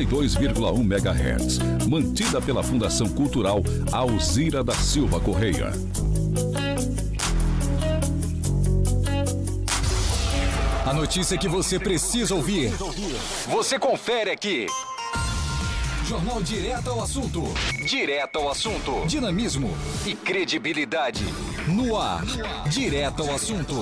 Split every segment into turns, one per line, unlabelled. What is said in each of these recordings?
92,1 MHz. Mantida pela Fundação Cultural Alzira da Silva Correia.
A notícia que você precisa ouvir. Você confere aqui. Jornal Direto ao Assunto. Direto ao Assunto. Dinamismo e credibilidade. No ar. Direto ao Assunto.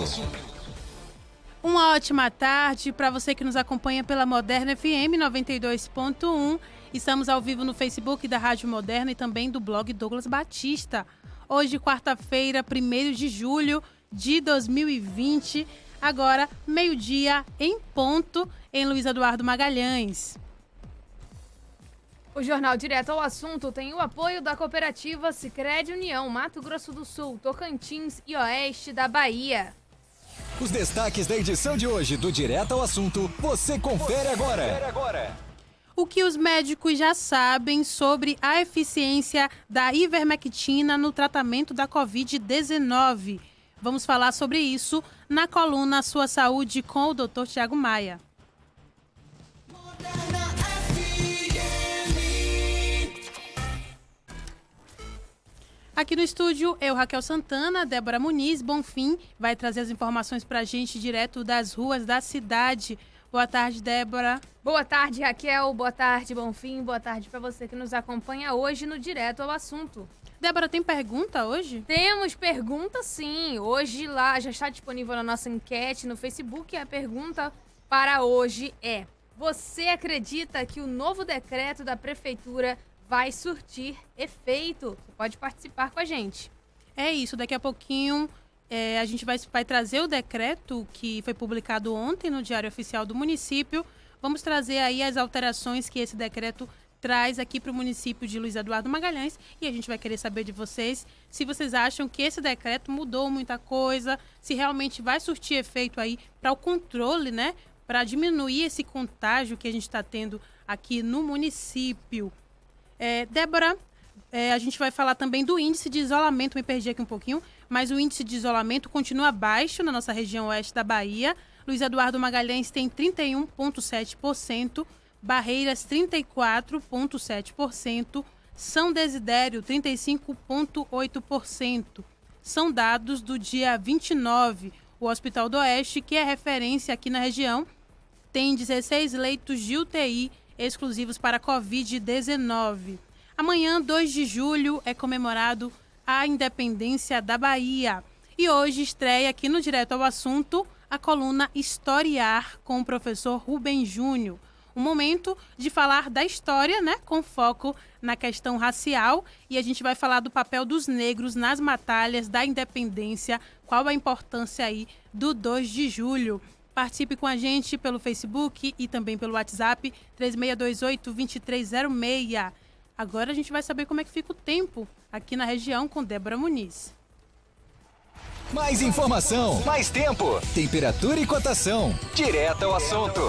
Uma ótima tarde para você que nos acompanha pela Moderna FM 92.1. Estamos ao vivo no Facebook da Rádio Moderna e também do blog Douglas Batista. Hoje, quarta-feira, 1º de julho de 2020. Agora, meio-dia em ponto, em Luiz Eduardo Magalhães.
O Jornal Direto ao Assunto tem o apoio da cooperativa Sicredi União, Mato Grosso do Sul, Tocantins e Oeste da Bahia.
Os destaques da edição de hoje do Direto ao Assunto, você confere agora.
O que os médicos já sabem sobre a eficiência da ivermectina no tratamento da Covid-19. Vamos falar sobre isso na coluna Sua Saúde com o Dr. Tiago Maia. Aqui no estúdio, eu, Raquel Santana, Débora Muniz, Bonfim, vai trazer as informações pra gente direto das ruas da cidade. Boa tarde, Débora.
Boa tarde, Raquel. Boa tarde, Bonfim. Boa tarde para você que nos acompanha hoje no Direto ao Assunto.
Débora, tem pergunta hoje?
Temos pergunta, sim. Hoje lá já está disponível na nossa enquete no Facebook. A pergunta para hoje é: você acredita que o novo decreto da Prefeitura vai surtir efeito? Você pode participar com a gente.
É isso, daqui a pouquinho a gente vai trazer o decreto que foi publicado ontem no Diário Oficial do município. Vamos trazer aí as alterações que esse decreto traz aqui para o município de Luiz Eduardo Magalhães e a gente vai querer saber de vocês se vocês acham que esse decreto mudou muita coisa, se realmente vai surtir efeito aí para o controle, né? Para diminuir esse contágio que a gente está tendo aqui no município. Débora, a gente vai falar também do índice de isolamento, me perdi aqui um pouquinho, mas o índice de isolamento continua baixo na nossa região oeste da Bahia. Luiz Eduardo Magalhães tem 31,7%, Barreiras 34,7%, São Desidério 35,8%. São dados do dia 29. O Hospital do Oeste, que é referência aqui na região, tem 16 leitos de UTI exclusivos para Covid-19. Amanhã, 2 de julho, é comemorado a independência da Bahia. E hoje estreia aqui no Direto ao Assunto a coluna Historiar com o professor Rubem Júnior. Um momento de falar da história, né, com foco na questão racial. E a gente vai falar do papel dos negros nas batalhas da independência, qual a importância aí do 2 de julho. Participe com a gente pelo Facebook e também pelo WhatsApp 3628-2306. Agora a gente vai saber como é que fica o tempo aqui na região com Débora Muniz.
Mais informação, mais tempo, temperatura e cotação. Direto ao Assunto.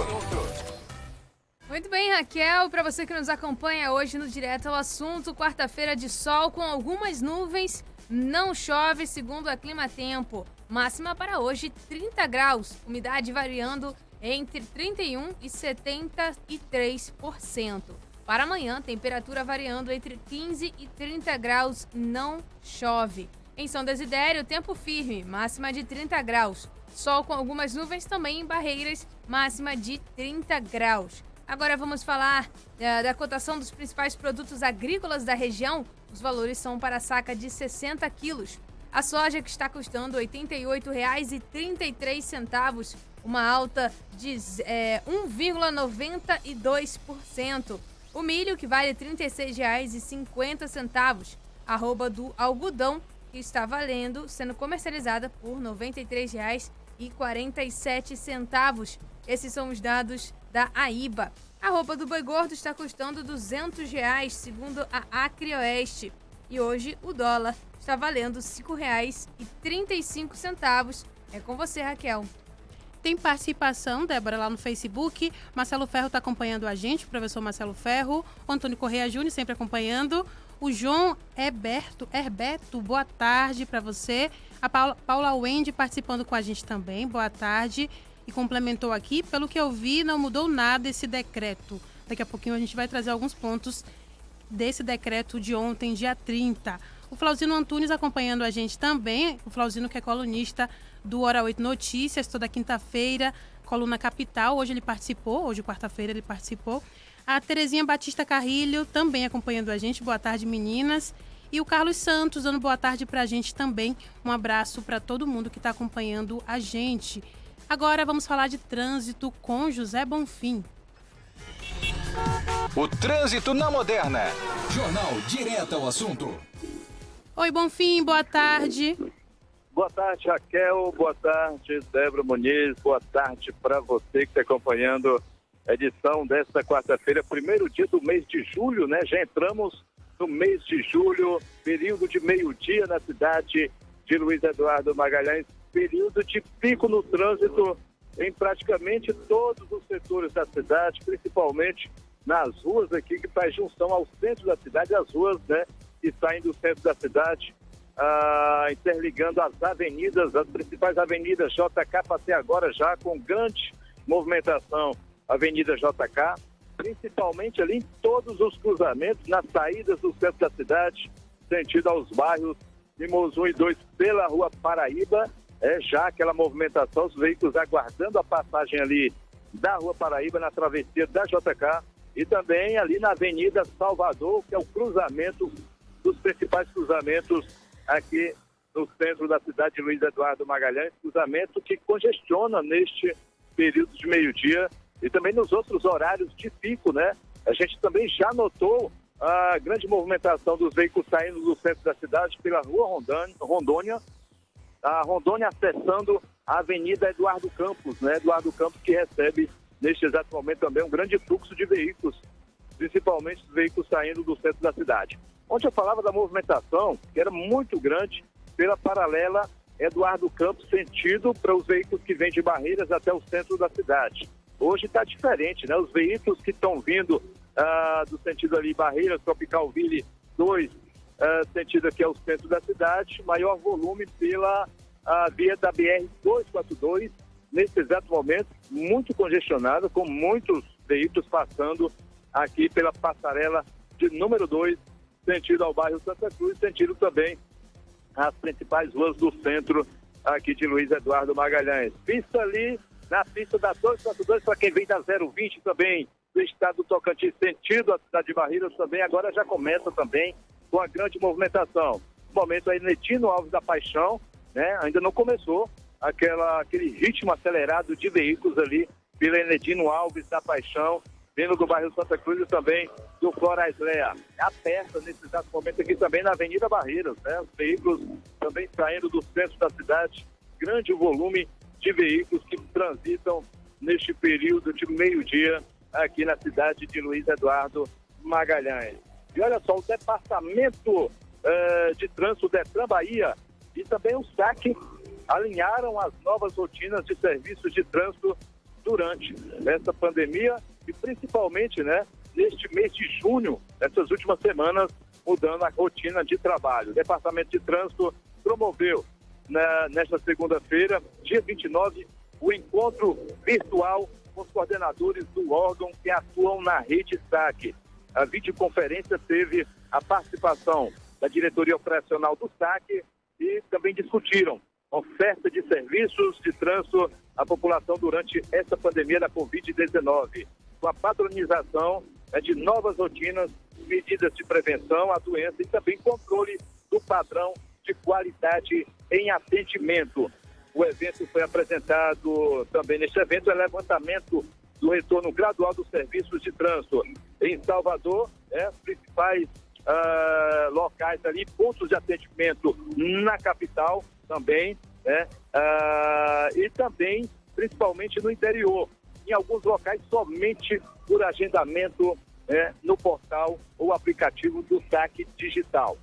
Muito bem, Raquel, para você que nos acompanha hoje no Direto ao Assunto, quarta-feira de sol com algumas nuvens, não chove segundo a Clima Tempo. Máxima para hoje 30 graus, umidade variando entre 31% e 73%. Para amanhã, temperatura variando entre 15 e 30 graus, não chove. Em São Desidério, tempo firme, máxima de 30 graus. Sol com algumas nuvens também em Barreiras, máxima de 30 graus. Agora vamos falar da cotação dos principais produtos agrícolas da região. Os valores são para a saca de 60 quilos. A soja, que está custando R$ 88,33, uma alta de 1,92%. O milho, que vale R$ 36,50. A arroba do algodão, que está sendo comercializada por R$ 93,47. Esses são os dados da AIBA. A arroba do boi gordo está custando R$ 200, segundo a Acre Oeste. E hoje o dólar está valendo R$ 5,35. É com você, Raquel.
Tem participação, Débora, lá no Facebook. Marcelo Ferro está acompanhando a gente, o professor Marcelo Ferro. O Antônio Correia Júnior sempre acompanhando. O João Herbeto, boa tarde para você. A Paula Wendy participando com a gente também, boa tarde. E complementou aqui, pelo que eu vi, não mudou nada esse decreto. Daqui a pouquinho a gente vai trazer alguns pontos desse decreto de ontem, dia 30. O Flauzino Antunes acompanhando a gente também, o Flauzino que é colunista do Hora 8 Notícias, toda quinta-feira, coluna Capital. Hoje ele participou, hoje quarta-feira ele participou. A Terezinha Batista Carrilho também acompanhando a gente. Boa tarde, meninas. E o Carlos Santos dando boa tarde pra gente também. Um abraço para todo mundo que está acompanhando a gente. Agora vamos falar de trânsito com José Bonfim.
O trânsito na Moderna. Jornal direto ao assunto.
Oi, Bonfim, boa tarde.
Boa tarde, Raquel. Boa tarde, Débora Muniz. Boa tarde para você que está acompanhando a edição desta quarta-feira, primeiro dia do mês de julho, né? Já entramos no mês de julho, período de meio-dia na cidade de Luiz Eduardo Magalhães, período de pico no trânsito em praticamente todos os setores da cidade, principalmente nas ruas aqui que faz junção ao centro da cidade, as ruas, né, que saem do centro da cidade, interligando as avenidas, as principais avenidas JK, passei agora já com grande movimentação, Avenida JK, principalmente ali em todos os cruzamentos, nas saídas do centro da cidade, sentido aos bairros Mimos 1 e 2 pela Rua Paraíba, já aquela movimentação, os veículos aguardando a passagem ali da Rua Paraíba, na travessia da JK, e também ali na Avenida Salvador, que é o cruzamento dos principais cruzamentos aqui no centro da cidade de Luiz Eduardo Magalhães, cruzamento que congestiona neste período de meio-dia e também nos outros horários de pico, né? A gente também já notou a grande movimentação dos veículos saindo do centro da cidade pela Rua Rondônia, a Rondônia acessando a Avenida Eduardo Campos, né? Eduardo Campos que recebe neste exato momento também um grande fluxo de veículos, principalmente os veículos saindo do centro da cidade. Ontem eu falava da movimentação, que era muito grande, pela paralela Eduardo Campos, sentido para os veículos que vêm de Barreiras até o centro da cidade. Hoje está diferente, né? Os veículos que estão vindo do sentido ali Barreiras, Tropicalville 2, sentido aqui ao centro da cidade, maior volume pela via da BR-242, nesse exato momento, muito congestionado, com muitos veículos passando aqui pela passarela de número 2, sentido ao bairro Santa Cruz, sentido também as principais ruas do centro aqui de Luiz Eduardo Magalhães. Pista ali, na pista da 242, para quem vem da 020 também, do estado do Tocantins, sentido a cidade de Barreiras também, agora já começa também com a grande movimentação. No momento aí, Netino Alves da Paixão, né, ainda não começou aquele ritmo acelerado de veículos ali pela Netino Alves da Paixão, vindo do bairro Santa Cruz e também do Flora Isléa. Aperta nesse exato momento aqui também na Avenida Barreiras, né? Os veículos também saindo do centro da cidade, grande volume de veículos que transitam neste período de meio-dia aqui na cidade de Luiz Eduardo Magalhães. E olha só, o Departamento de Trânsito Detran Bahia e também o SAC alinharam as novas rotinas de serviços de trânsito durante essa pandemia e principalmente, né, neste mês de junho, nessas últimas semanas, mudando a rotina de trabalho. O Departamento de Trânsito promoveu, nesta segunda-feira, dia 29, o encontro virtual com os coordenadores do órgão que atuam na rede SAC. A videoconferência teve a participação da diretoria operacional do SAC e também discutiram oferta de serviços de trânsito à população durante essa pandemia da Covid-19, com a padronização de novas rotinas, medidas de prevenção à doença e também controle do padrão de qualidade em atendimento. O evento foi apresentado também neste evento, é levantamento do retorno gradual dos serviços de trânsito em Salvador, os principais locais ali, pontos de atendimento na capital também, e também, principalmente no interior, em alguns locais somente por agendamento no portal ou aplicativo do SAC digital.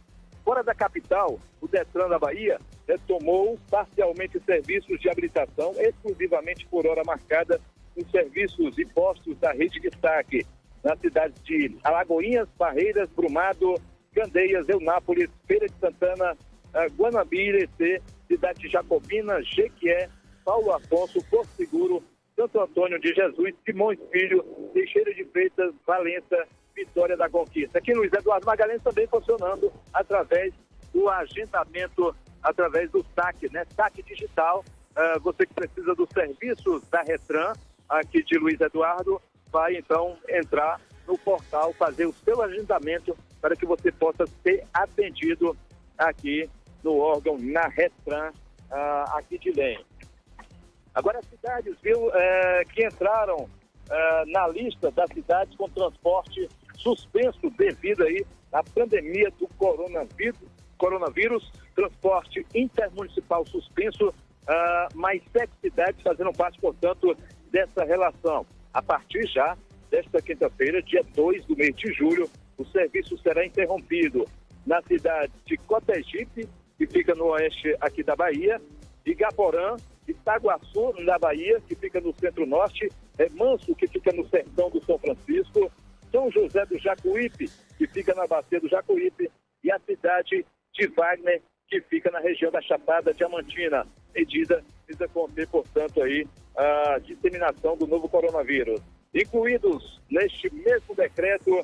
Fora da capital, o Detran da Bahia retomou parcialmente serviços de habilitação exclusivamente por hora marcada nos serviços e postos da rede de SAC nas cidades de Alagoinhas, Barreiras, Brumado, Candeias, Eunápolis, Feira de Santana, Guanambi, Irecê, Cidade de Jacobina, Jequié, Paulo Afonso, Porto Seguro, Santo Antônio de Jesus, Simões Filho, Teixeira de Freitas, Valença, Vitória da Conquista. Aqui Luiz Eduardo Magalhães também funcionando através do agendamento, através do saque, né? Saque digital. Você que precisa dos serviços da Retran, aqui de Luiz Eduardo, vai então entrar no portal, fazer o seu agendamento para que você possa ser atendido aqui no órgão, na Retran, aqui de Belém. Agora, as cidades, que entraram na lista das cidades com transporte suspenso devido aí à pandemia do coronavírus, transporte intermunicipal suspenso, mais 7 cidades fazendo parte, portanto, dessa relação. A partir já desta quinta-feira, dia 2 do mês de julho, o serviço será interrompido na cidade de Cotegipe, que fica no oeste aqui da Bahia, Igaporã, Itaguaçu, na Bahia, que fica no centro-norte, Manso, que fica no sertão do São Francisco, São José do Jacuípe, que fica na bacia do Jacuípe, e a cidade de Wagner, que fica na região da Chapada Diamantina. Medida visa conter, portanto, aí a disseminação do novo coronavírus. Incluídos neste mesmo decreto,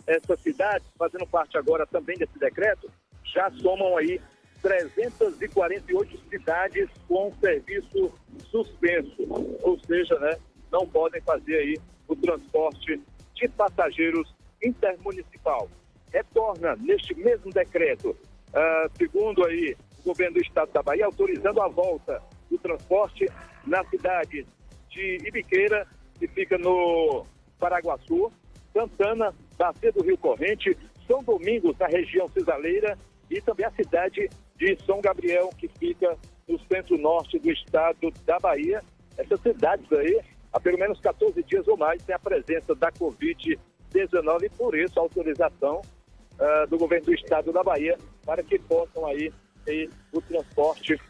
essas cidades, fazendo parte agora também desse decreto, já somam aí 348 cidades com serviço suspenso, ou seja, né, não podem fazer aí o transporte de passageiros intermunicipal. Retorna neste mesmo decreto, segundo aí o governo do estado da Bahia, autorizando a volta do transporte na cidade de Ibiqueira, que fica no Paraguaçu, Santana, Bacia do Rio Corrente, São Domingos, na região cisaleira, e também a cidade de São Gabriel, que fica no centro-norte do estado da Bahia. Essas cidades aí, há pelo menos 14 dias ou mais, tem a presença da Covid-19 e por isso a autorização do governo do estado da Bahia para que possam aí ter o transporte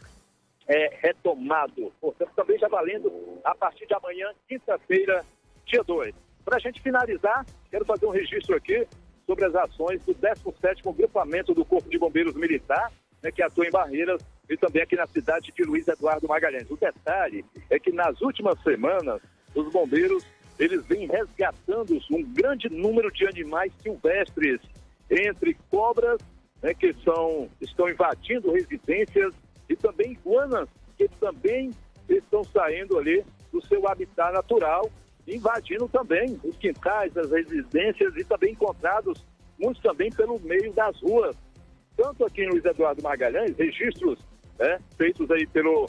retomado. Portanto, também já valendo a partir de amanhã, quinta-feira, dia 2. Para a gente finalizar, quero fazer um registro aqui sobre as ações do 17º Grupamento do Corpo de Bombeiros Militar, né, que atua em Barreiras e também aqui na cidade de Luiz Eduardo Magalhães. O detalhe é que nas últimas semanas, os bombeiros eles vêm resgatando um grande número de animais silvestres, entre cobras, né, que estão invadindo residências, e também iguanas, que também estão saindo ali do seu habitat natural, invadindo também os quintais, as residências, e também encontrados muitos também pelo meio das ruas. Tanto aqui em Luiz Eduardo Magalhães, registros feitos aí pelo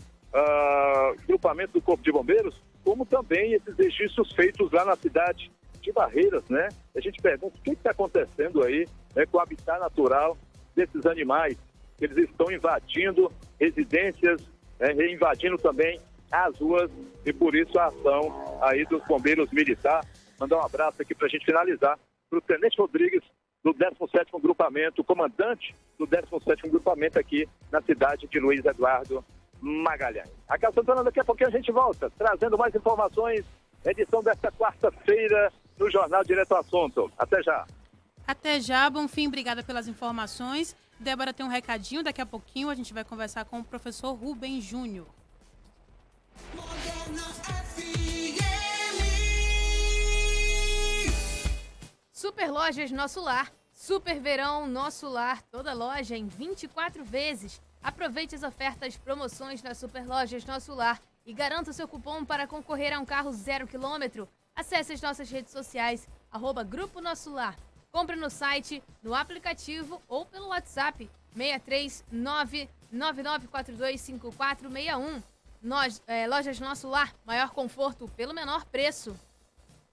grupamento do Corpo de Bombeiros, como também esses registros feitos lá na cidade de Barreiras, né? A gente pergunta o que está acontecendo aí, né, com o habitat natural desses animais. Eles estão invadindo residências, invadindo também as ruas, e por isso a ação aí dos bombeiros militares. Mandar um abraço aqui para a gente finalizar para o Tenente Rodrigues, do 17º Grupamento, comandante do 17º Grupamento aqui na cidade de Luiz Eduardo Magalhães. A Casa Santana, daqui a pouquinho a gente volta, trazendo mais informações, edição desta quarta-feira no Jornal Direto ao Assunto. Até já.
Até já, Bonfim, obrigada pelas informações. Débora tem um recadinho, daqui a pouquinho a gente vai conversar com o professor Rubem Júnior.
Super Lojas Nosso Lar. Super Verão Nosso Lar. Toda loja em 24 vezes. Aproveite as ofertas, promoções nas Super Lojas Nosso Lar e garanta o seu cupom para concorrer a um carro 0 km. Acesse as nossas redes sociais, @Grupo Nosso Lar. Compre no site, no aplicativo ou pelo WhatsApp 63999425461. Lojas Nosso Lar, maior conforto pelo menor preço.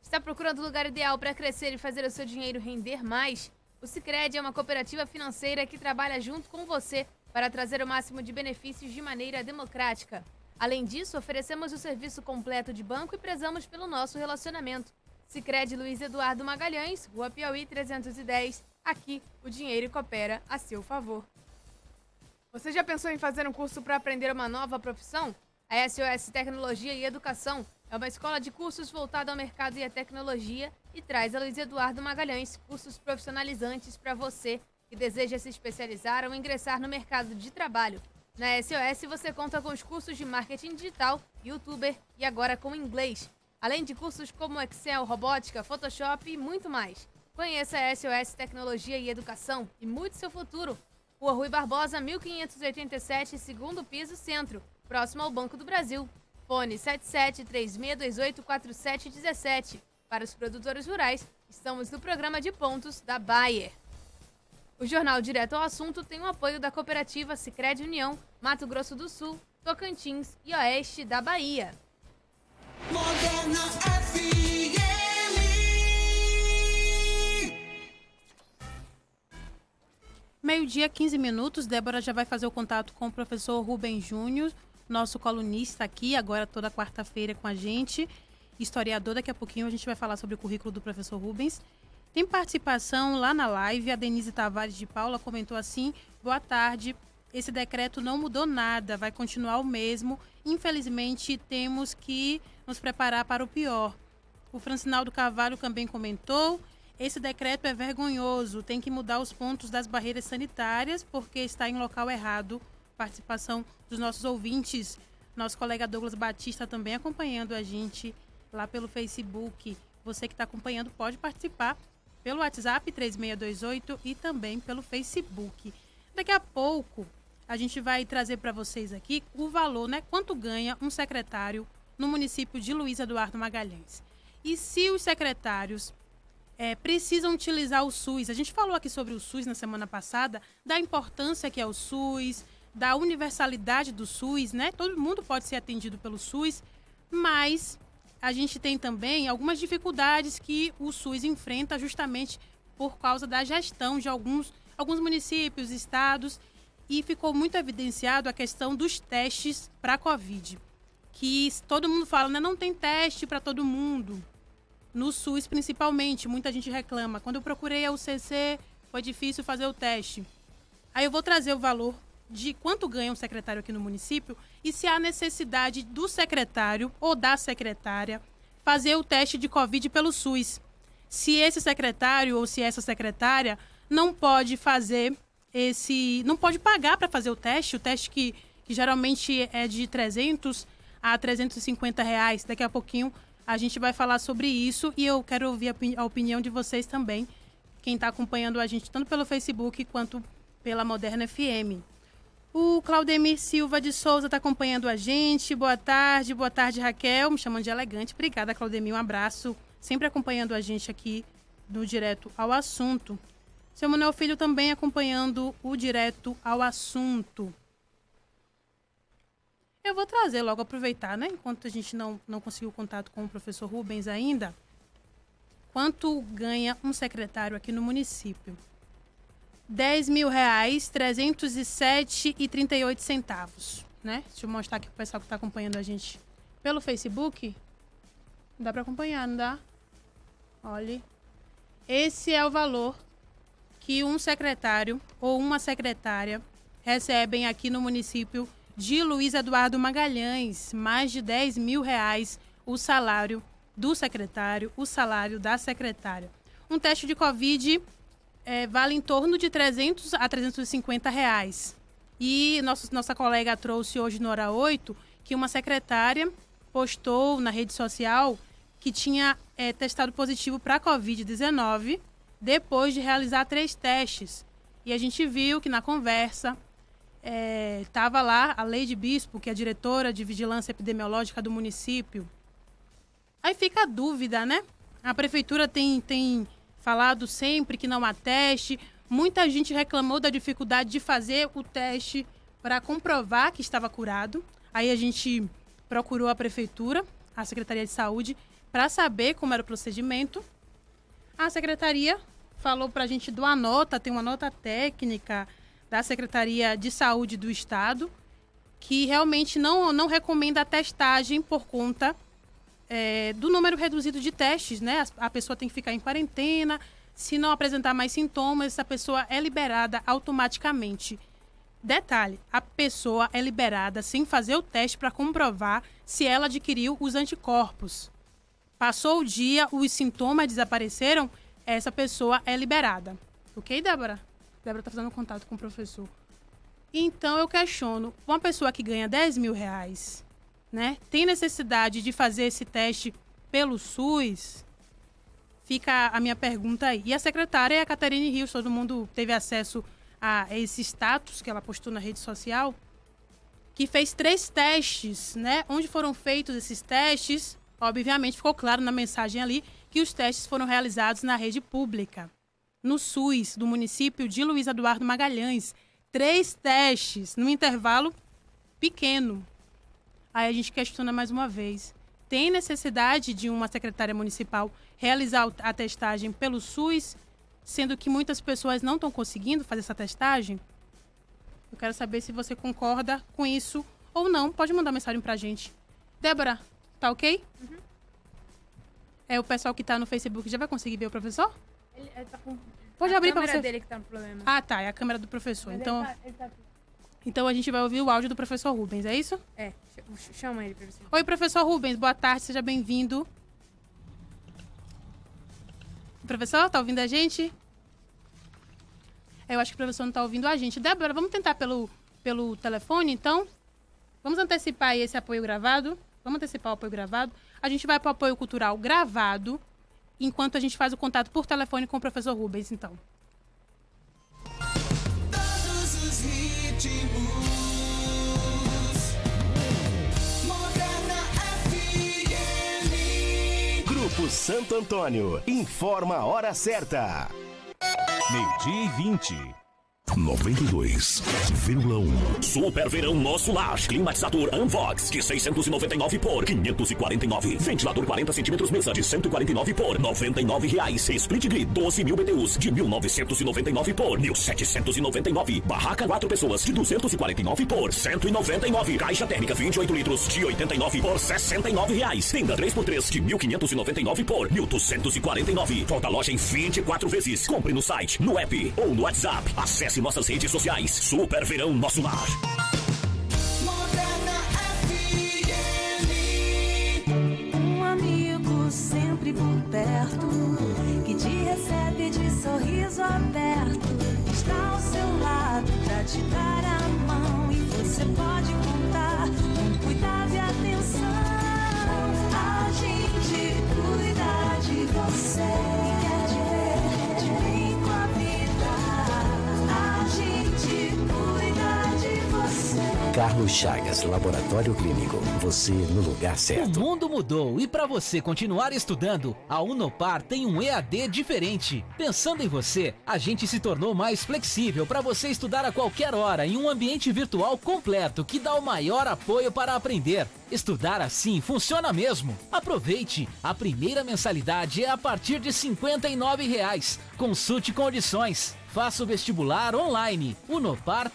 Está procurando o lugar ideal para crescer e fazer o seu dinheiro render mais? O Sicredi é uma cooperativa financeira que trabalha junto com você para trazer o máximo de benefícios de maneira democrática. Além disso, oferecemos o serviço completo de banco e prezamos pelo nosso relacionamento. Sicredi Luiz Eduardo Magalhães, Rua Piauí 310. Aqui, o dinheiro coopera a seu favor. Você já pensou em fazer um curso para aprender uma nova profissão? A SOS Tecnologia e Educação é uma escola de cursos voltada ao mercado e à tecnologia e traz a Luiz Eduardo Magalhães cursos profissionalizantes para você que deseja se especializar ou ingressar no mercado de trabalho. Na SOS você conta com os cursos de marketing digital, youtuber e agora com inglês. Além de cursos como Excel, robótica, Photoshop e muito mais. Conheça a SOS Tecnologia e Educação e mude seu futuro. Rua Rui Barbosa, 1587, segundo piso, centro, próximo ao Banco do Brasil. Fone 7736284717. Para os produtores rurais, estamos no programa de pontos da Bayer. O Jornal Direto ao Assunto tem o apoio da cooperativa Sicredi União, Mato Grosso do Sul, Tocantins e Oeste da Bahia.
Moderna FM.
Meio-dia, 15 minutos. Débora já vai fazer o contato com o professor Rubem Júnior, nosso colunista aqui, agora toda quarta-feira com a gente, historiador. Daqui a pouquinho a gente vai falar sobre o currículo do professor Rubens. Tem participação lá na live, a Denise Tavares de Paula comentou assim: boa tarde, esse decreto não mudou nada, vai continuar o mesmo. Infelizmente, temos que nos preparar para o pior. O Francinaldo Carvalho também comentou: esse decreto é vergonhoso, tem que mudar os pontos das barreiras sanitárias porque está em local errado. Participação dos nossos ouvintes, nosso colega Douglas Batista também acompanhando a gente lá pelo Facebook. Você que está acompanhando pode participar pelo WhatsApp 3628 e também pelo Facebook. Daqui a pouco a gente vai trazer para vocês aqui o valor, né? Quanto ganha um secretário no município de Luiz Eduardo Magalhães. E se os secretários precisam utilizar o SUS. A gente falou aqui sobre o SUS na semana passada, da importância que é o SUS, da universalidade do SUS, né? Todo mundo pode ser atendido pelo SUS, mas a gente tem também algumas dificuldades que o SUS enfrenta justamente por causa da gestão de alguns municípios, estados, e ficou muito evidenciado a questão dos testes para a Covid, que todo mundo fala, né? Não tem teste para todo mundo. No SUS, principalmente, muita gente reclama. Quando eu procurei a UCC, foi difícil fazer o teste. Aí eu vou trazer o valor de quanto ganha um secretário aqui no município e se há necessidade do secretário ou da secretária fazer o teste de Covid pelo SUS. Se esse secretário ou se essa secretária não pode fazer não pode pagar para fazer o teste que geralmente é de 300 a 350 reais. Daqui a pouquinho a gente vai falar sobre isso e eu quero ouvir a opinião de vocês também, quem está acompanhando a gente tanto pelo Facebook quanto pela Moderna FM. O Claudemir Silva de Souza está acompanhando a gente. Boa tarde Raquel, me chamando de elegante. Obrigada, Claudemir, um abraço, sempre acompanhando a gente aqui no Direto ao Assunto. Seu Manuel Filho também acompanhando o Direto ao Assunto. Eu vou trazer logo, aproveitar, né? Enquanto a gente não conseguiu contato com o professor Rubens ainda. Quanto ganha um secretário aqui no município? R$10.000, 307,38 centavos, né? Deixa eu mostrar aqui para o pessoal que está acompanhando a gente pelo Facebook. Não dá para acompanhar, não dá? Olha, esse é o valor que um secretário ou uma secretária recebem aqui no município de Luiz Eduardo Magalhães. Mais de R$10.000 o salário do secretário, o salário da secretária. Um teste de Covid vale em torno de 300 a 350 reais. E nossa colega trouxe hoje no Hora 8 que uma secretária postou na rede social que tinha testado positivo para a Covid-19 depois de realizar 3 testes. E a gente viu que na conversa estava lá a Leide Bispo, que é a diretora de Vigilância Epidemiológica do município. Aí fica a dúvida, né? A prefeitura tem falado sempre que não há teste. Muita gente reclamou da dificuldade de fazer o teste para comprovar que estava curado. Aí a gente procurou a prefeitura, a Secretaria de Saúde, para saber como era o procedimento. A secretaria falou para a gente tem uma nota técnica da Secretaria de Saúde do Estado, que realmente não recomenda a testagem por conta do número reduzido de testes, né? A pessoa tem que ficar em quarentena, se não apresentar mais sintomas, essa pessoa é liberada automaticamente. Detalhe, a pessoa é liberada sem fazer o teste para comprovar se ela adquiriu os anticorpos. Passou o dia, os sintomas desapareceram, essa pessoa é liberada. Ok, Débora? Débora está fazendo contato com o professor. Então, eu questiono, uma pessoa que ganha 10 mil reais, né, tem necessidade de fazer esse teste pelo SUS? Fica a minha pergunta aí. E a secretária é a Caterine Rios, todo mundo teve acesso a esse status que ela postou na rede social, que fez 3 testes, né? Onde foram feitos esses testes? Obviamente, ficou claro na mensagem ali que os testes foram realizados na rede pública, no SUS, do município de Luiz Eduardo Magalhães. 3 testes, num intervalo pequeno. Aí a gente questiona mais uma vez. Tem necessidade de uma secretária municipal realizar a testagem pelo SUS, sendo que muitas pessoas não estão conseguindo fazer essa testagem? Eu quero saber se você concorda com isso ou não. Pode mandar mensagem pra gente. Débora, tá ok?
Uhum.
O pessoal que tá no Facebook já vai conseguir ver o professor?
Ele tá com...
Pode abrir pra você.
A câmera dele que tá no problema.
Ah, tá. É a câmera do professor.
Mas
Então,
ele tá...
então a gente vai ouvir o áudio do professor Rubens, é isso?
É, chama ele pra você.
Oi, professor Rubens. Boa tarde, seja bem-vindo. Professor, tá ouvindo a gente? Eu acho que o professor não tá ouvindo a gente. Débora, vamos tentar pelo telefone, então? Vamos antecipar aí esse apoio gravado? Vamos antecipar o apoio gravado? A gente vai para o apoio cultural gravado, enquanto a gente faz o contato por telefone com o professor Rubens, então.
Todos os ritmos. Moderna FM.
Grupo Santo Antônio informa a hora certa.
12:20.
92,1. Super Verão Nosso Lar. Climatizador Unvox de 699 por 549. Ventilador 40 centímetros mesa de 149 por R$99. Split Grid 12.000 BTUs de 1.999 por 1.799. Barraca 4 pessoas de 249 por 199. Caixa térmica 28 litros de 89 por R$69. Tenda 3x3 de 1.599 por 1.249. Volta a loja em 24 vezes. Compre no site, no app ou no WhatsApp. Acesse nossas redes sociais. Super Verão Nosso Lar.
Moderna FM.
Um amigo sempre por perto, que te recebe de sorriso aberto, está ao seu lado pra te dar a mão, e você pode contar com cuidado e atenção. A gente cuida de você, quer te ver de bem com a vida. A gente cuida de você.
Carlos Chagas, Laboratório Clínico. Você no lugar certo.
O mundo mudou e para você continuar estudando, a Unopar tem um EAD diferente. Pensando em você, a gente se tornou mais flexível para você estudar a qualquer hora em um ambiente virtual completo que dá o maior apoio para aprender. Estudar assim funciona mesmo. Aproveite! A primeira mensalidade é a partir de R$ 59,00. Consulte condições. Faça o vestibular online. Unopar.br.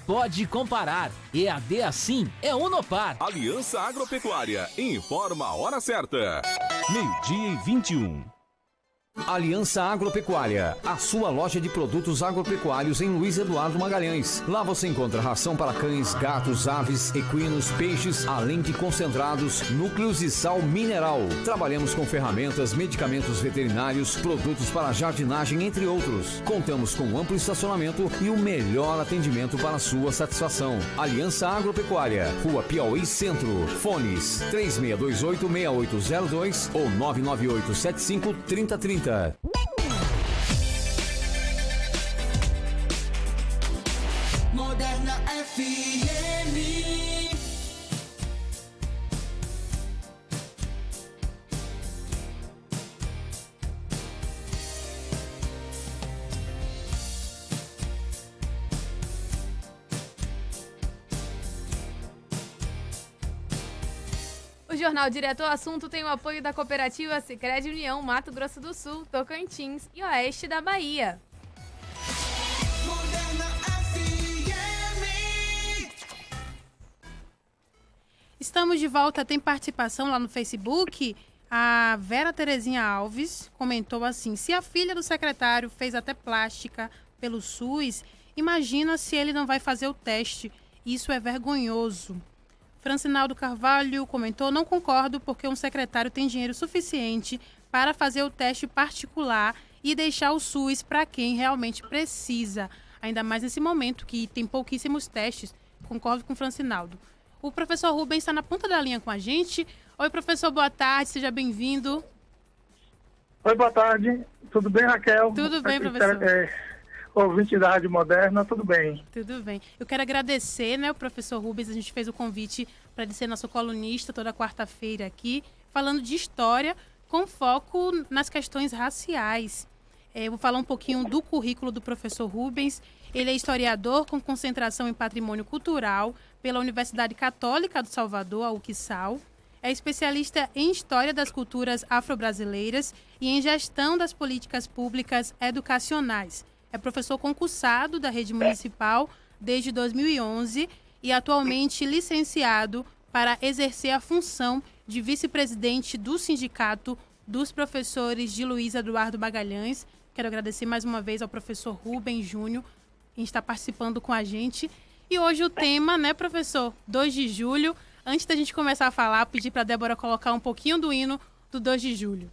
Pode comparar. EAD assim é Unopar.
Aliança Agropecuária informa a hora certa. 12:21.
Aliança Agropecuária, a sua loja de produtos agropecuários em Luiz Eduardo Magalhães. Lá você encontra ração para cães, gatos, aves, equinos, peixes, além de concentrados, núcleos e sal mineral. Trabalhamos com ferramentas, medicamentos veterinários, produtos para jardinagem, entre outros. Contamos com amplo estacionamento e o melhor atendimento para sua satisfação. Aliança Agropecuária, Rua Piauí Centro. Fones 3628-6802 ou 99875-3030.
Moderna FM.
O Jornal Direto ao Assunto tem o apoio da Cooperativa Sicredi União Mato Grosso do Sul, Tocantins e Oeste da Bahia.
Moderna FM.
Estamos de volta, tem participação lá no Facebook. A Vera Terezinha Alves comentou assim: se a filha do secretário fez até plástica pelo SUS, imagina se ele não vai fazer o teste. Isso é vergonhoso. Francinaldo Carvalho comentou: não concordo, porque um secretário tem dinheiro suficiente para fazer o teste particular e deixar o SUS para quem realmente precisa. ainda mais nesse momento que tem pouquíssimos testes. Concordo com o Francinaldo. O professor Rubens está na ponta da linha com a gente. Oi, professor, boa tarde, seja bem-vindo.
Oi, boa tarde. Tudo bem, Raquel?
Tudo bem, professor.
Ouvinte da Rádio Moderna, tudo bem?
Tudo bem. Eu quero agradecer, né, o professor Rubens, a gente fez o convite para ele ser nosso colunista toda quarta-feira aqui, falando de história com foco nas questões raciais. Eu vou falar um pouquinho do currículo do professor Rubens. Ele é historiador com concentração em patrimônio cultural pela Universidade Católica do Salvador, a UCSAL. É especialista em história das culturas afro-brasileiras e em gestão das políticas públicas educacionais. É professor concursado da rede municipal desde 2011 e atualmente licenciado para exercer a função de vice-presidente do Sindicato dos Professores de Luiz Eduardo Magalhães. Quero agradecer mais uma vez ao professor Rubens Júnior, que está participando com a gente. E hoje o tema, né, professor? 2 de julho. Antes da gente começar a falar, pedir para a Débora colocar um pouquinho do hino do 2 de julho.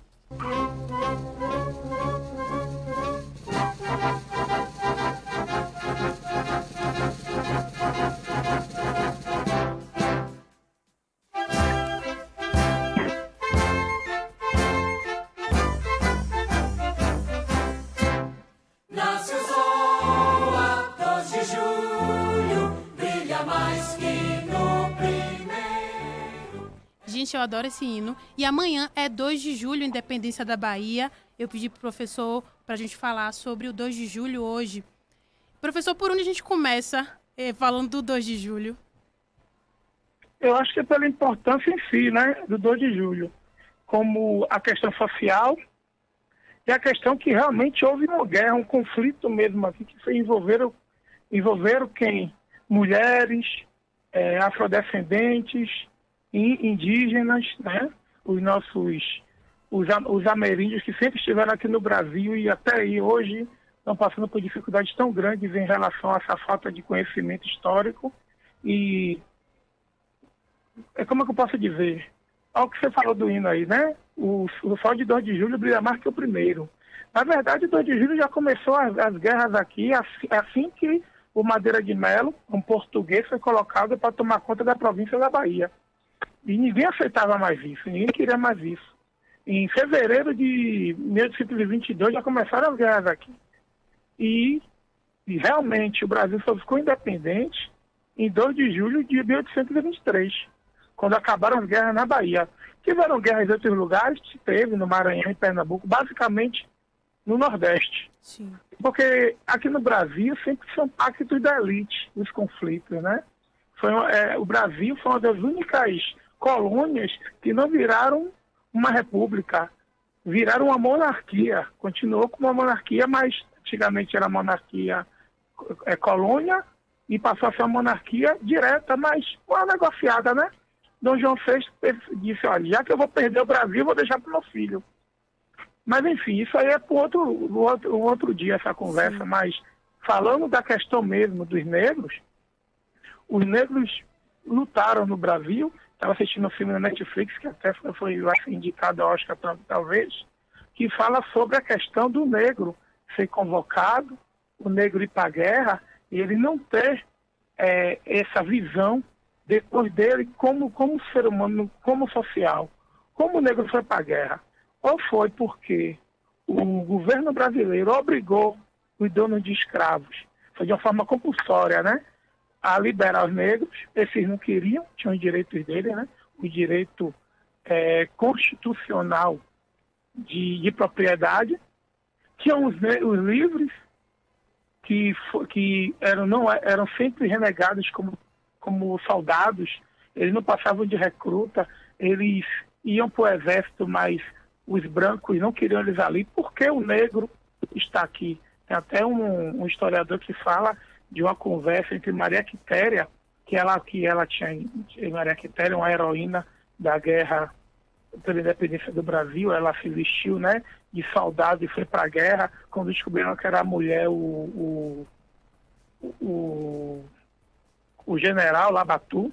Nasce o sol a 2 de julho, brilha mais que no primeiro.
Gente, eu adoro esse hino. E amanhã é 2 de julho, Independência da Bahia. Eu pedi pro professor para a gente falar sobre o 2 de julho hoje. Professor, por onde a gente começa falando do 2 de julho?
Eu acho que é pela importância em si, né, do 2 de julho, como a questão social e a questão que realmente houve uma guerra, um conflito mesmo aqui, que foi envolveram quem? Mulheres, afrodescendentes, indígenas, né? Os ameríndios que sempre estiveram aqui no Brasil e até aí hoje estão passando por dificuldades tão grandes em relação a essa falta de conhecimento histórico. E como é que eu posso dizer? Olha o que você falou do hino aí, né? O sol de 2 de julho brilha mais que o primeiro. Na verdade, 2 de julho já começou as guerras aqui, assim que o Madeira de Melo, um português, foi colocado para tomar conta da província da Bahia. E ninguém aceitava mais isso, ninguém queria mais isso. Em fevereiro de 1822 já começaram as guerras aqui. E realmente o Brasil só ficou independente em 2 de julho de 1823, quando acabaram as guerras na Bahia. Tiveram guerras em outros lugares, teve no Maranhão e Pernambuco, basicamente no Nordeste.
Sim.
Porque aqui no Brasil sempre são pactos da elite, os conflitos, né? O Brasil foi uma das únicas colônias que não viraram uma república, viraram uma monarquia. Continuou com uma monarquia, mas antigamente era monarquia colônia e passou a ser uma monarquia direta, mas uma negociada, né? Dom João VI disse, olha, já que eu vou perder o Brasil, vou deixar para o meu filho. Mas, enfim, isso aí é para um outro dia, essa conversa. Sim. Mas, falando da questão mesmo dos negros, os negros lutaram no Brasil. Estava assistindo um filme na Netflix, que até foi indicado ao Oscar, talvez, que fala sobre a questão do negro ser convocado, o negro ir para a guerra, e ele não ter essa visão depois dele como ser humano, como social. Como o negro foi para a guerra? Ou foi porque o governo brasileiro obrigou os donos de escravos, foi de uma forma compulsória, né, a liberar os negros. Esses não queriam, tinham os direitos deles, né, o direito constitucional de propriedade. Tinham os livres, que eram sempre renegados como soldados. Eles não passavam de recruta, eles iam para o exército, mas os brancos não queriam eles ali. Por que o negro está aqui? Tem até um historiador que fala de uma conversa entre Maria Quitéria, que ela tinha, Maria Quitéria, uma heroína da guerra pela independência do Brasil. Ela se vestiu, né, de soldado e foi para a guerra. Quando descobriram que era a mulher, o general Labatu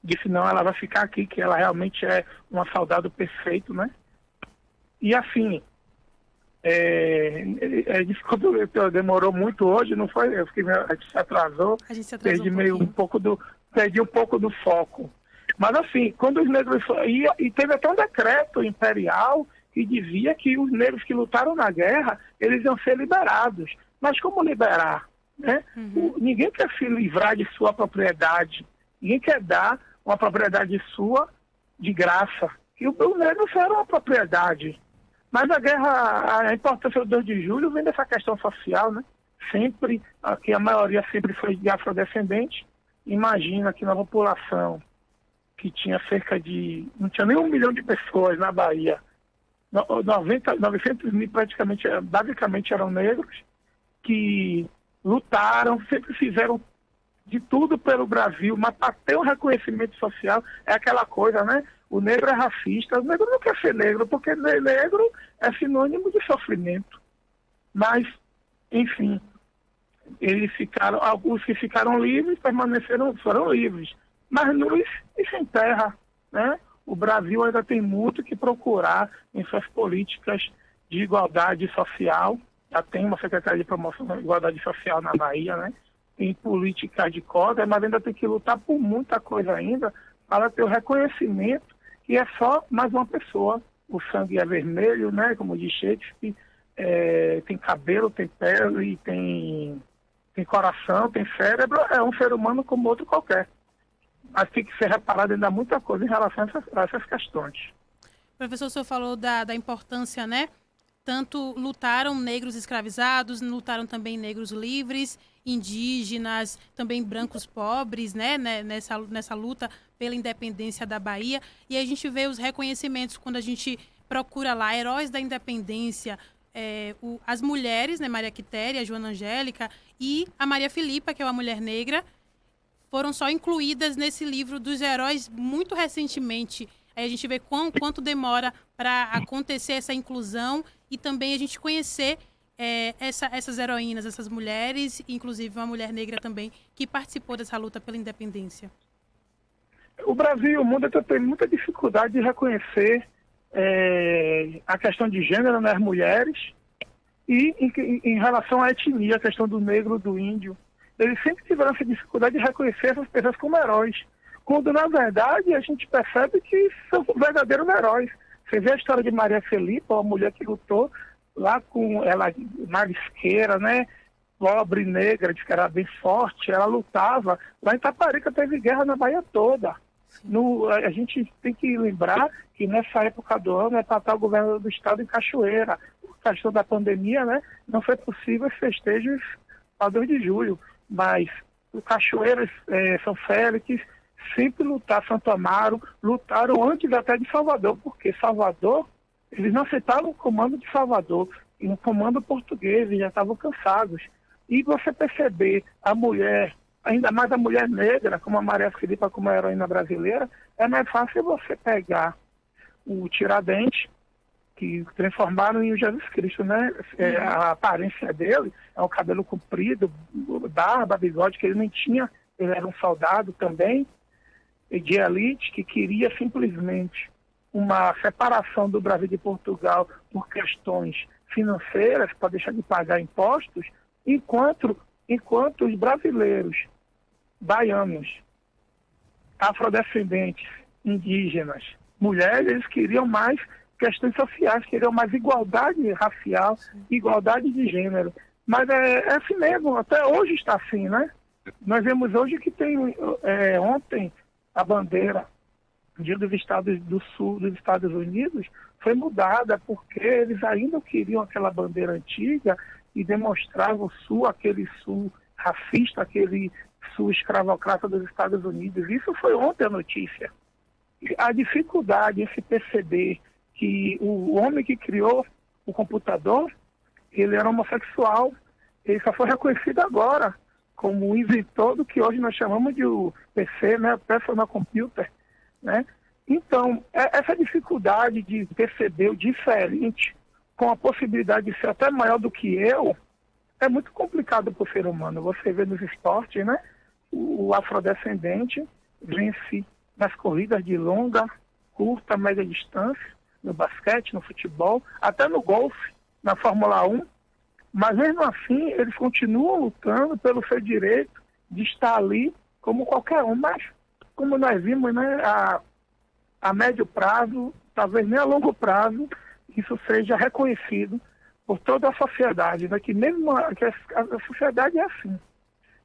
disse, não, ela vai ficar aqui, que ela realmente é uma soldado perfeito, né? E assim, Desculpa, demorou muito hoje, não foi? A gente se atrasou. Perdi um pouco do foco. Mas assim, quando os negros iam, e teve até um decreto imperial que dizia que os negros que lutaram na guerra, eles iam ser liberados. Mas como liberar? Né? Ninguém quer se livrar de sua propriedade. Ninguém quer dar uma propriedade sua de graça. E os negros eram uma propriedade. Mas a guerra, a importância do 2 de julho vem dessa questão social, né? Sempre, que a maioria sempre foi de afrodescendente. Imagina que na população que tinha não tinha nem 1 milhão de pessoas na Bahia, 900 mil basicamente eram negros, que lutaram, sempre fizeram de tudo pelo Brasil, mas para ter um reconhecimento social é aquela coisa, né? O negro é racista, o negro não quer ser negro, porque negro é sinônimo de sofrimento. Mas, enfim, alguns que ficaram livres, foram livres, mas nus e sem terra, né? O Brasil ainda tem muito que procurar em suas políticas de igualdade social. Já tem uma Secretaria de Promoção da Igualdade Social na Bahia, né? Tem políticas de cota, mas ainda tem que lutar por muita coisa ainda para ter o reconhecimento que é só mais uma pessoa. O sangue é vermelho, né? Como diz Shakespeare, tem cabelo, tem pele, tem coração, tem cérebro, é um ser humano como outro qualquer. Mas tem que ser reparado ainda muita coisa em relação a essas questões.
Professor, o senhor falou da importância, né? Tanto lutaram negros escravizados, lutaram também negros livres, indígenas, também brancos pobres, né? Nessa luta pela independência da Bahia. E a gente vê os reconhecimentos quando a gente procura lá, heróis da independência, as mulheres, né? Maria Quitéria, Joana Angélica e a Maria Filipa, que é uma mulher negra, foram só incluídas nesse livro dos heróis muito recentemente. Aí a gente vê quanto demora para acontecer essa inclusão e também a gente conhecer essas heroínas, essas mulheres, inclusive uma mulher negra também, que participou dessa luta pela independência.
O Brasil e o mundo têm muita dificuldade de reconhecer a questão de gênero nas mulheres e em relação à etnia, a questão do negro, do índio. Eles sempre tiveram essa dificuldade de reconhecer essas pessoas como heróis, quando na verdade a gente percebe que são verdadeiros heróis. Você vê a história de Maria Filipa, uma mulher que lutou lá com ela, marisqueira, né? Pobre, negra, que era bem forte, ela lutava. Lá em Taparica teve guerra na Bahia toda. A gente tem que lembrar que nessa época do ano é para estar o governo do estado em Cachoeira. A questão da pandemia, né? Não foi possível os festejos para 2 de julho. Mas o Cachoeira, São Félix, sempre lutaram, Santo Amaro, lutaram antes até de Salvador, porque Salvador, eles não aceitavam o comando de Salvador, e o comando português, eles já estavam cansados. E você perceber a mulher, ainda mais a mulher negra, como a Maria Filipa, como a heroína brasileira, é mais fácil você pegar o Tiradentes, que transformaram em Jesus Cristo, né? A aparência dele é um cabelo comprido, barba, bigode, que ele nem tinha, ele era um soldado também, de elite, que queria simplesmente uma separação do Brasil de Portugal por questões financeiras, para deixar de pagar impostos, enquanto os brasileiros, baianos, afrodescendentes, indígenas, mulheres, eles queriam mais questões sociais, queriam mais igualdade racial, igualdade de gênero. Mas é assim mesmo, até hoje está assim, né? Nós vemos hoje que tem, ontem, a bandeira dos Estados do Sul dos Estados Unidos foi mudada, porque eles ainda queriam aquela bandeira antiga e demonstrava o Sul, aquele Sul racista, aquele Sul escravocrata dos Estados Unidos. Isso foi ontem a notícia. A dificuldade em se perceber que o homem que criou o computador, ele era homossexual, ele só foi reconhecido agora como o inventor do que hoje nós chamamos de o PC, né, Personal Computer, né? Então, essa dificuldade de perceber o diferente com a possibilidade de ser até maior do que eu, é muito complicado para o ser humano. Você vê nos esportes, né, o afrodescendente vence nas corridas de longa, curta, média distância, no basquete, no futebol, até no golfe. na Fórmula 1, mas mesmo assim eles continuam lutando pelo seu direito de estar ali como qualquer um. Mas, como nós vimos, né, a médio prazo, talvez nem a longo prazo, isso seja reconhecido por toda a sociedade, né, que mesmo que a sociedade é assim.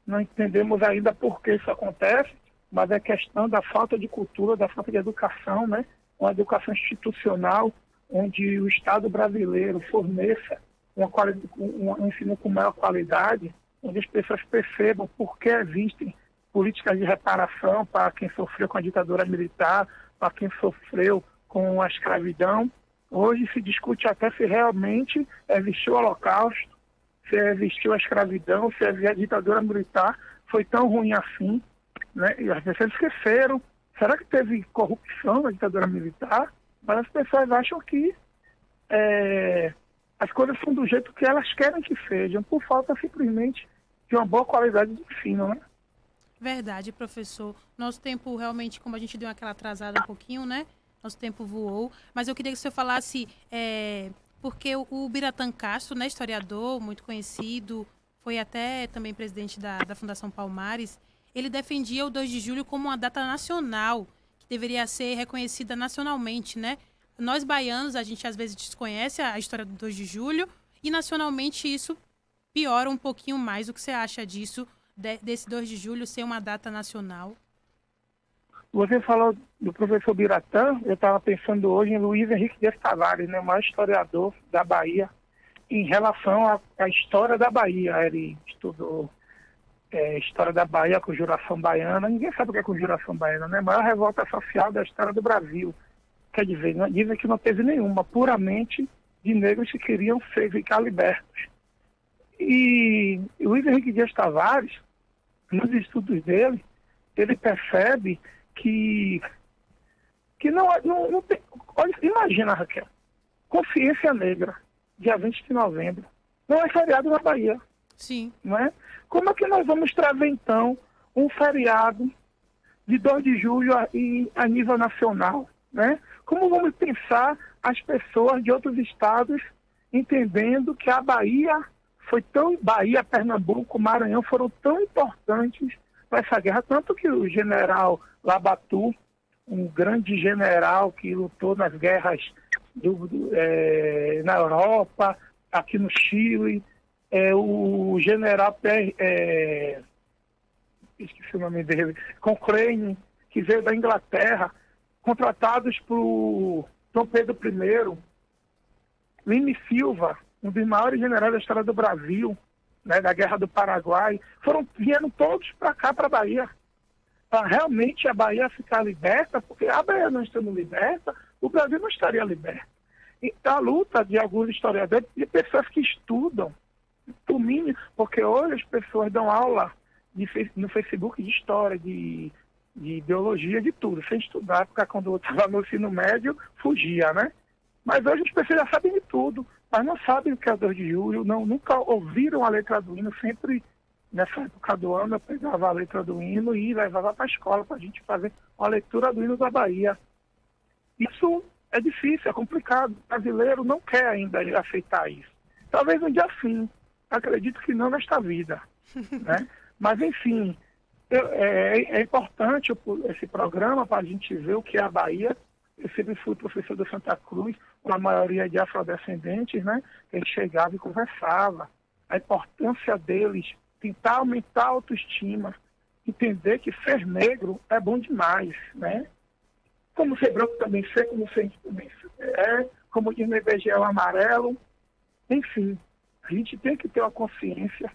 Não entendemos ainda por que isso acontece, mas é questão da falta de cultura, da falta de educação, né, uma educação institucional, onde o Estado brasileiro forneça um ensino com maior qualidade, onde as pessoas percebam por que existem políticas de reparação para quem sofreu com a ditadura militar, para quem sofreu com a escravidão. Hoje se discute até se realmente existiu o Holocausto, se existiu a escravidão, se a ditadura militar foi tão ruim assim, né? E as pessoas esqueceram. Será que teve corrupção na ditadura militar? Mas as pessoas acham que as coisas são do jeito que elas querem que sejam, por falta simplesmente de uma boa qualidade de ensino, né?
Verdade, professor. Nosso tempo realmente, como a gente deu aquela atrasada um pouquinho, né? Nosso tempo voou. Mas eu queria que o senhor falasse, porque o Biratã Castro, né, historiador muito conhecido, foi até também presidente da Fundação Palmares, ele defendia o 2 de julho como uma data nacional, que deveria ser reconhecida nacionalmente, né? Nós baianos, a gente às vezes desconhece a história do 2 de julho e nacionalmente isso piora um pouquinho mais. O que você acha disso, desse 2 de julho ser uma data nacional?
Você falou do professor Biratã, eu estava pensando hoje em Luiz Henrique Dias Tavares, né, o maior historiador da Bahia, em relação à história da Bahia. Ele estudou história da Bahia, conjuração baiana. Ninguém sabe o que é conjuração baiana, né? A maior revolta social da história do Brasil. Quer dizer, dizem que não teve nenhuma, puramente de negros que queriam ficar libertos. E Luiz Henrique Dias Tavares, nos estudos dele, ele percebe que não tem... Olha, imagina, Raquel, Consciência Negra, dia 20 de novembro, não é feriado na Bahia.
Sim.
Não é? Como é que nós vamos trazer, então, um feriado de 2 de julho a nível nacional? Né? Como vamos pensar as pessoas de outros estados entendendo que a Bahia Bahia, Pernambuco, Maranhão foram tão importantes para essa guerra, tanto que o general Labatu, um grande general que lutou nas guerras na Europa, aqui no Chile, o general esqueci o nome dele, Cochrane, que veio da Inglaterra, contratados por Dom Pedro I, Lime Silva, um dos maiores generais da história do Brasil, né, da Guerra do Paraguai, vieram todos para cá, para a Bahia, para realmente a Bahia ficar liberta, porque a Bahia não estando liberta, o Brasil não estaria liberto. Então, a luta de alguns historiadores, de pessoas que estudam, por mim, porque hoje as pessoas dão aula no Facebook de história, de ideologia, de tudo, sem estudar, porque quando eu estava no ensino médio, fugia, né? Mas hoje as pessoas já sabem de tudo, mas não sabem o que é o 2 de julho, nunca ouviram a letra do hino. Sempre, nessa época do ano, eu pegava a letra do hino e levava para a escola para a gente fazer uma leitura do hino da Bahia. Isso é difícil, é complicado. O brasileiro não quer ainda aceitar isso. Talvez um dia sim, acredito que não nesta vida, né? Mas, enfim, é importante esse programa para a gente ver o que é a Bahia. Eu sempre fui professor do Santa Cruz, com a maioria de afrodescendentes, né? A gente chegava e conversava. A importância deles, tentar aumentar a autoestima, entender que ser negro é bom demais, né? Como ser branco também ser, como ser também como diz no IBGE, o amarelo. Enfim, a gente tem que ter uma consciência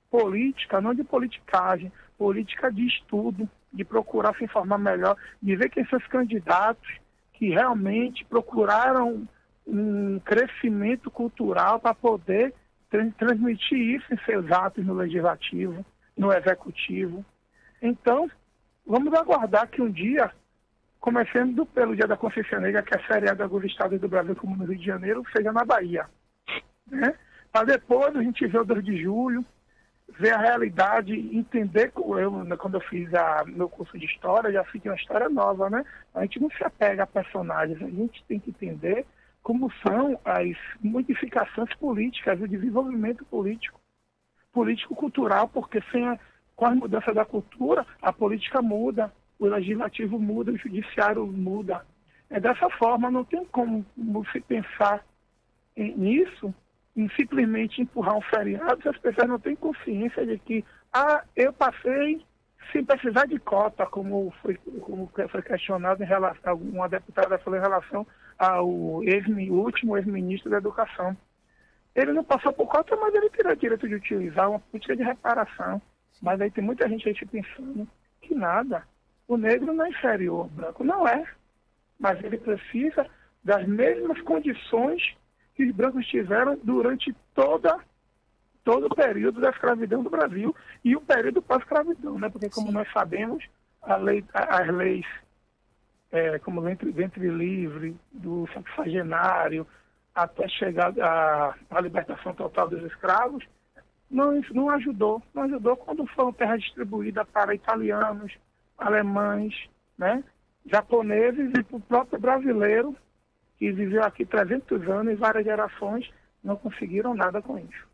política, não de politicagem, política de estudo, de procurar se informar melhor, de ver quem são os candidatos que realmente procuraram um crescimento cultural para poder transmitir isso em seus atos no legislativo, no executivo. Então, vamos aguardar que um dia, começando pelo Dia da Consciência Negra, que é feriado em alguns estados do Brasil, como no Rio de Janeiro, seja na Bahia, né? Para depois a gente ver o 2 de julho, ver a realidade, entender. Quando eu fiz meu curso de história, já fiz uma história nova, né? A gente não se apega a personagens, a gente tem que entender como são as modificações políticas, o desenvolvimento político-cultural, porque com a mudança da cultura, a política muda, o legislativo muda, o judiciário muda. É dessa forma, não tem como se pensar nisso, em simplesmente empurrar um feriado, se as pessoas não têm consciência de que eu passei sem precisar de cota, como foi questionado em relação, uma deputada falou em relação ao último ex-ministro da Educação. Ele não passou por cota, mas ele teria direito de utilizar uma política de reparação. Mas aí tem muita gente aí pensando que nada. O negro não é inferior ao branco, não é. Mas ele precisa das mesmas condições que os brancos tiveram durante todo o período da escravidão do Brasil e o período pós-escravidão, né? Porque, como nós sabemos, as leis como o ventre livre, do sexagenário, até chegar à libertação total dos escravos, não ajudou. Não ajudou quando foram terras distribuídas para italianos, alemães, né? Japoneses e para o próprio brasileiro, que viveu aqui 300 anos e várias gerações, não conseguiram nada com isso.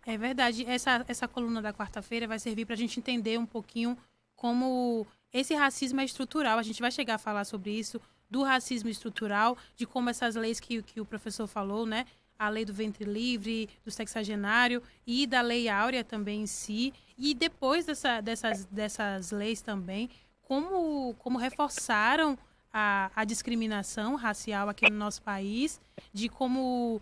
É verdade. Essa coluna da quarta-feira vai servir para a gente entender um pouquinho como esse racismo é estrutural. A gente vai chegar a falar sobre isso, do racismo estrutural, de como essas leis que o professor falou, né? A lei do ventre livre, do sexagenário e da lei áurea também em si. E depois dessas leis também, como reforçaram a discriminação racial aqui no nosso país, de como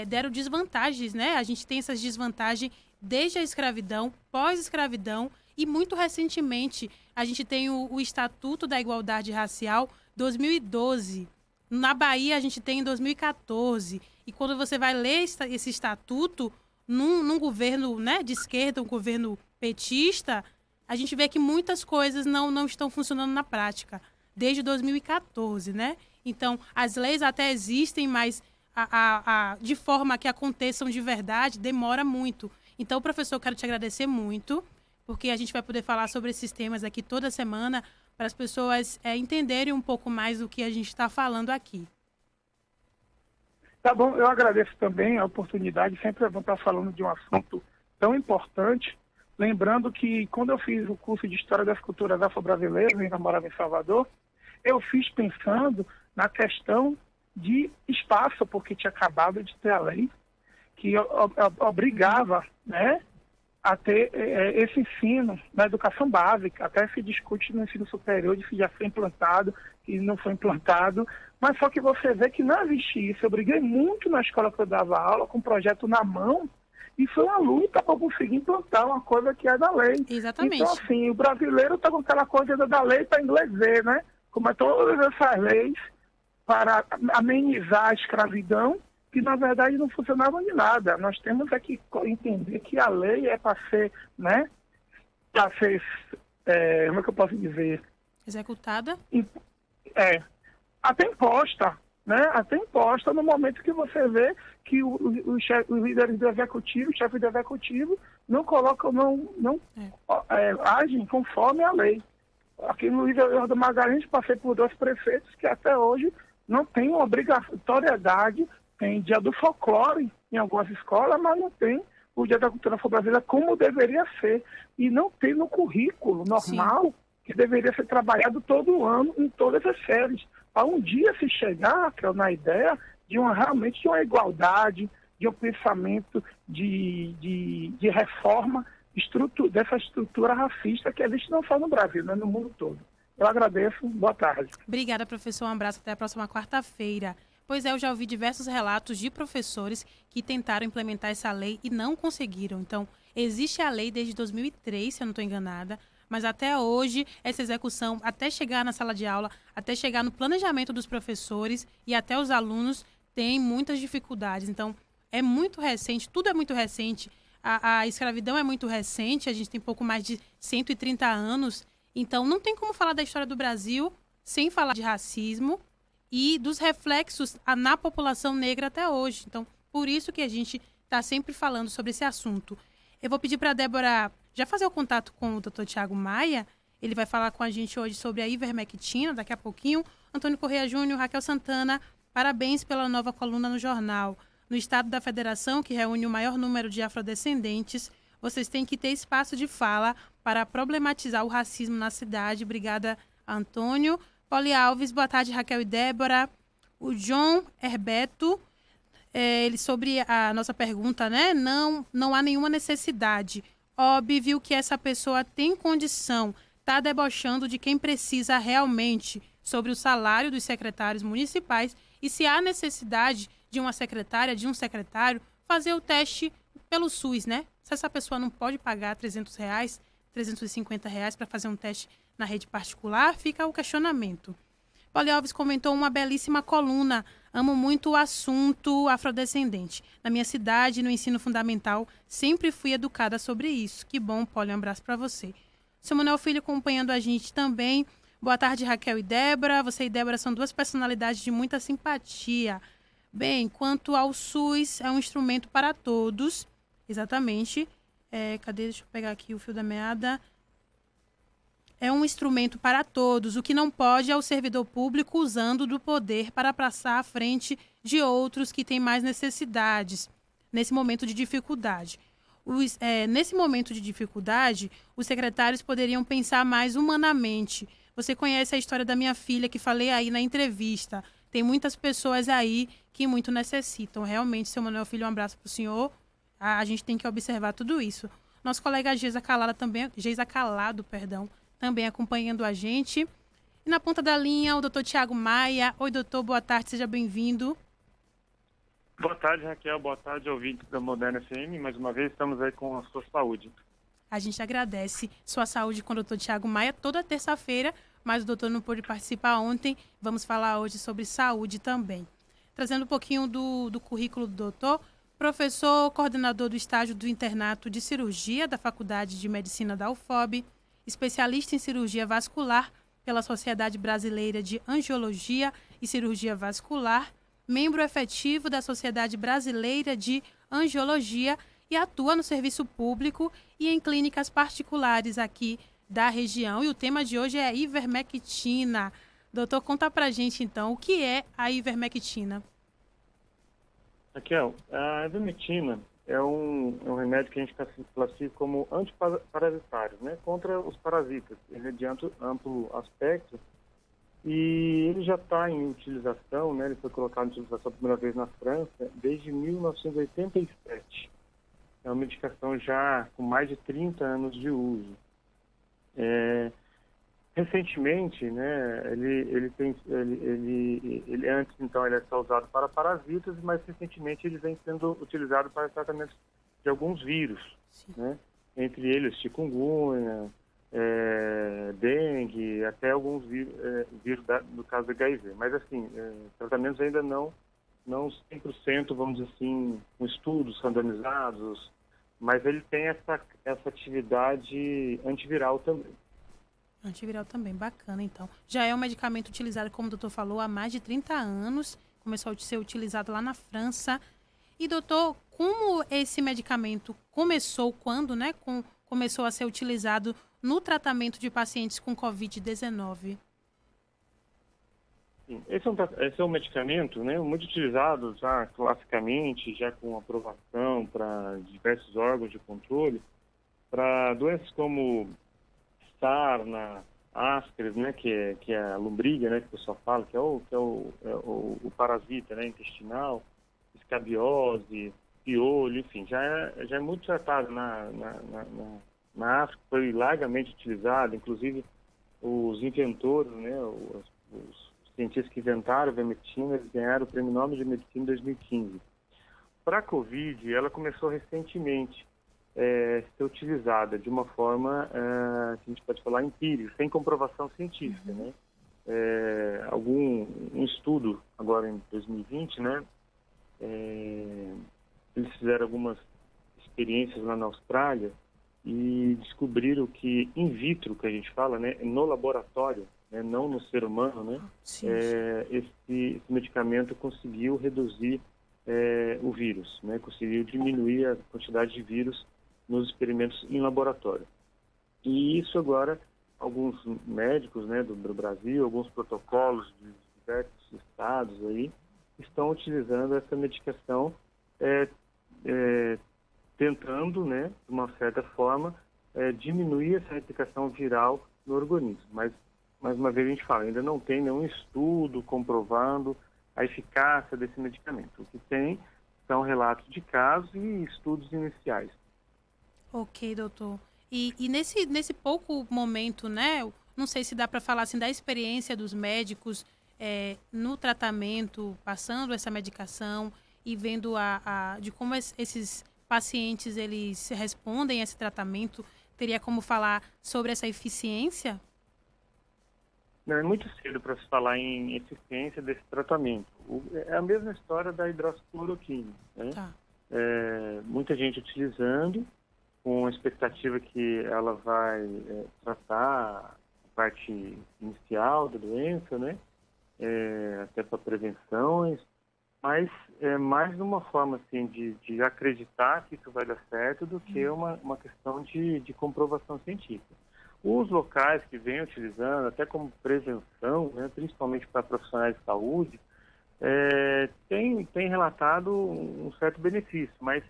deram desvantagens, né? A gente tem essas desvantagens desde a escravidão, pós-escravidão e muito recentemente a gente tem o Estatuto da Igualdade Racial 2012. Na Bahia a gente tem em 2014. E quando você vai ler esse estatuto num governo, né, de esquerda, um governo petista, a gente vê que muitas coisas não estão funcionando na prática. Desde 2014, né? Então, as leis até existem, mas de forma que aconteçam de verdade, demora muito. Então, professor, eu quero te agradecer muito, porque a gente vai poder falar sobre esses temas aqui toda semana, para as pessoas entenderem um pouco mais do que a gente está falando aqui.
Tá bom, eu agradeço também a oportunidade, sempre é bom estar falando de um assunto tão importante. Lembrando que quando eu fiz o curso de História das Culturas Afro-Brasileiras, ainda morava em Salvador, eu fiz pensando na questão de espaço, porque tinha acabado de ter a lei que obrigava, né, a ter esse ensino na educação básica. Até se discute no ensino superior de se já foi implantado e não foi implantado, mas só que você vê que não existe isso. Eu briguei muito na escola que eu dava aula, com um projeto na mão, e foi uma luta para conseguir implantar uma coisa que é da lei.
Exatamente.
Então, assim, o brasileiro está com aquela coisa da lei para inglês ver, né? Como é todas essas leis para amenizar a escravidão, que na verdade não funcionavam de nada. Nós temos que entender que a lei é para ser, né? Para ser, como é que eu posso dizer?
Executada?
Até imposta. Né? Até imposta no momento que você vê que os líderes do executivo, o chefe do executivo, não colocam, agem conforme a lei. Aqui no Luiz Eduardo Magalhães passei por 2 prefeitos que até hoje não têm uma obrigatoriedade, tem dia do folclore em algumas escolas, mas não tem o dia da cultura afro-brasileira como deveria ser. E não tem no currículo normal, sim, que deveria ser trabalhado todo ano em todas as séries. Para um dia se chegar, que é na ideia de realmente de uma igualdade, de um pensamento de reforma dessa estrutura racista que existe não só no Brasil, mas no mundo todo. Eu agradeço, boa tarde.
Obrigada, professor, um abraço, até a próxima quarta-feira. Pois eu já ouvi diversos relatos de professores que tentaram implementar essa lei e não conseguiram. Então, existe a lei desde 2003, se eu não estou enganada, mas até hoje, essa execução, até chegar na sala de aula, até chegar no planejamento dos professores e até os alunos, tem muitas dificuldades. Então, é muito recente, tudo é muito recente. A escravidão é muito recente, a gente tem pouco mais de 130 anos. Então, não tem como falar da história do Brasil sem falar de racismo e dos reflexos na população negra até hoje. Então, por isso que a gente está sempre falando sobre esse assunto. Eu vou pedir para a Débora já fazer o contato com o Dr. Tiago Maia. Ele vai falar com a gente hoje sobre a ivermectina, daqui a pouquinho. Antônio Correia Júnior, Raquel Santana, Parabéns pela nova coluna no jornal. No estado da federação, que reúne o maior número de afrodescendentes, vocês têm que ter espaço de fala para problematizar o racismo na cidade. Obrigada, Antônio. Poli Alves, boa tarde, Raquel e Débora. O John Herbeto, ele sobre a nossa pergunta, né? Não há nenhuma necessidade. Óbvio que essa pessoa tem condição, está debochando de quem precisa realmente sobre o salário dos secretários municipais e se há necessidade de uma secretária, de um secretário, fazer o teste pelo SUS, né? Se essa pessoa não pode pagar R$300, R$350 para fazer um teste na rede particular, fica o questionamento. Poli Alves comentou uma belíssima coluna. Amo muito o assunto afrodescendente. Na minha cidade, no ensino fundamental, sempre fui educada sobre isso. Que bom, Poli, um abraço para você. Seu Manuel Filho acompanhando a gente também. Boa tarde, Raquel e Débora. Você e Débora são duas personalidades de muita simpatia. Bem, quanto ao SUS, é um instrumento para todos. Exatamente. Cadê? Deixa eu pegar aqui o fio da meada. É um instrumento para todos. O que não pode é o servidor público usando do poder para passar à frente de outros que têm mais necessidades nesse momento de dificuldade. Nesse momento de dificuldade, os secretários poderiam pensar mais humanamente. Você conhece a história da minha filha, que falei aí na entrevista. Tem muitas pessoas aí que muito necessitam. Realmente, seu Manuel Filho, um abraço para o senhor. A gente tem que observar tudo isso. Nosso colega Geisa Calado também acompanhando a gente. E na ponta da linha, o doutor Tiago Maia. Oi, doutor, boa tarde, seja bem-vindo.
Boa tarde, Raquel. Boa tarde, ouvintes da Moderna FM. Mais uma vez, estamos aí com a sua saúde.
A gente agradece sua saúde com o doutor Tiago Maia toda terça-feira, mas o doutor não pôde participar ontem. Vamos falar hoje sobre saúde também. Trazendo um pouquinho do currículo do doutor, professor, coordenador do estágio do internato de cirurgia da Faculdade de Medicina da UFOB, especialista em cirurgia vascular pela Sociedade Brasileira de Angiologia e Cirurgia Vascular, membro efetivo da Sociedade Brasileira de Angiologia e atua no serviço público e em clínicas particulares aqui da região. E o tema de hoje é a ivermectina. Doutor, conta pra gente então, o que é a ivermectina?
Raquel, a ivermectina é um remédio que a gente classifica como antiparasitário, né, contra os parasitas. Ele é de amplo aspecto e ele já está em utilização, né, ele foi colocado em utilização a primeira vez na França desde 1987. É uma medicação já com mais de 30 anos de uso. Recentemente, né, ele antes então ele é só usado para parasitas, mas recentemente ele vem sendo utilizado para tratamento de alguns vírus, né, entre eles chikungunya, dengue, até alguns vírus do caso do HIV. Mas assim, tratamentos ainda não 100%, vamos dizer assim, com estudos randomizados, mas ele tem essa atividade antiviral também.
Antiviral também, bacana então. Já é um medicamento utilizado, como o doutor falou, há mais de 30 anos, começou a ser utilizado lá na França. E doutor, como esse medicamento começou, quando, né, começou a ser utilizado no tratamento de pacientes com Covid-19?
Esse é um medicamento, né, muito utilizado já classicamente, já com aprovação para diversos órgãos de controle, para doenças como sarna, ascaris, né, que é a lombriga, né, que o pessoal fala, que é o parasita, né, intestinal, escabiose, piolho, enfim, já é muito tratado na África, foi largamente utilizado, inclusive os inventores, né, os cientistas que inventaram a ivermectina, eles ganharam o Prêmio Nobel de Medicina em 2015. Para a Covid, ela começou recentemente ser utilizada de uma forma que a gente pode falar empírica, sem comprovação científica, né? Um estudo agora em 2020, né? Eles fizeram algumas experiências lá na Austrália e descobriram que in vitro, que a gente fala, né, no laboratório, né, não no ser humano, né? Esse medicamento conseguiu reduzir o vírus, né? Conseguiu diminuir a quantidade de vírus nos experimentos em laboratório. E isso agora, alguns médicos, né, do Brasil, alguns protocolos de diversos estados aí, estão utilizando essa medicação, tentando, né, de uma certa forma, diminuir essa replicação viral no organismo. Mas, mais uma vez a gente fala, ainda não tem nenhum estudo comprovando a eficácia desse medicamento. O que tem são relatos de casos e estudos iniciais.
Ok, doutor. E nesse pouco momento, né, não sei se dá para falar assim da experiência dos médicos no tratamento, passando essa medicação e vendo de como esses pacientes eles respondem a esse tratamento, teria como falar sobre essa eficiência?
Não, é muito cedo para se falar em eficiência desse tratamento. É a mesma história da hidroxicloroquina, né?
Tá.
Muita gente utilizando, com a expectativa que ela vai tratar a parte inicial da doença, né? Até para prevenções, mas é mais uma forma assim, de acreditar que isso vai dar certo do que uma questão de comprovação científica. Os locais que vêm utilizando, até como prevenção, né, principalmente para profissionais de saúde, tem relatado um certo benefício, mas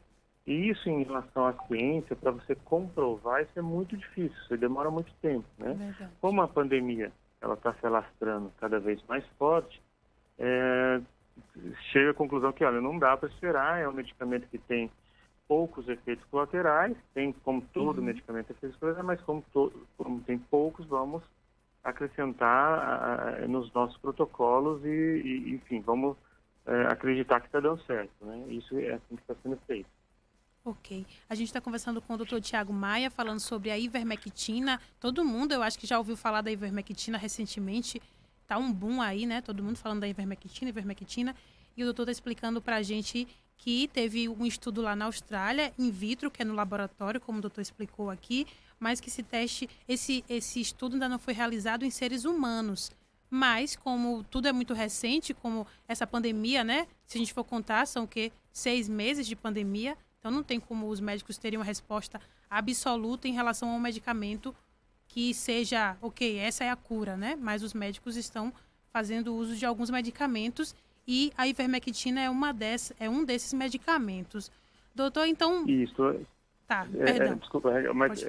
isso em relação à ciência, para você comprovar, isso é muito difícil, isso demora muito tempo, né? Como a pandemia ela está se alastrando cada vez mais forte, chega à conclusão que, olha, não dá para esperar, é um medicamento que tem poucos efeitos colaterais, tem como todo medicamento efeitos colaterais, mas como tem poucos, vamos acrescentar nos nossos protocolos e enfim, vamos acreditar que está dando certo, né? Isso é assim que está sendo feito.
Ok. A gente está conversando com o Dr. Tiago Maia, falando sobre a ivermectina. Todo mundo, eu acho que já ouviu falar da ivermectina recentemente. Tá um boom aí, né? Todo mundo falando da ivermectina. E o doutor está explicando para a gente que teve um estudo lá na Austrália, in vitro, que é no laboratório, como o doutor explicou aqui, mas que esse estudo ainda não foi realizado em seres humanos. Mas, como tudo é muito recente, como essa pandemia, né? Se a gente for contar, são o quê? 6 meses de pandemia. Então, não tem como os médicos terem uma resposta absoluta em relação a um medicamento que seja, ok, essa é a cura, né? Mas os médicos estão fazendo uso de alguns medicamentos e a ivermectina é um desses medicamentos. Doutor, então...
Isso.
Tá, perdão.
Desculpa, mas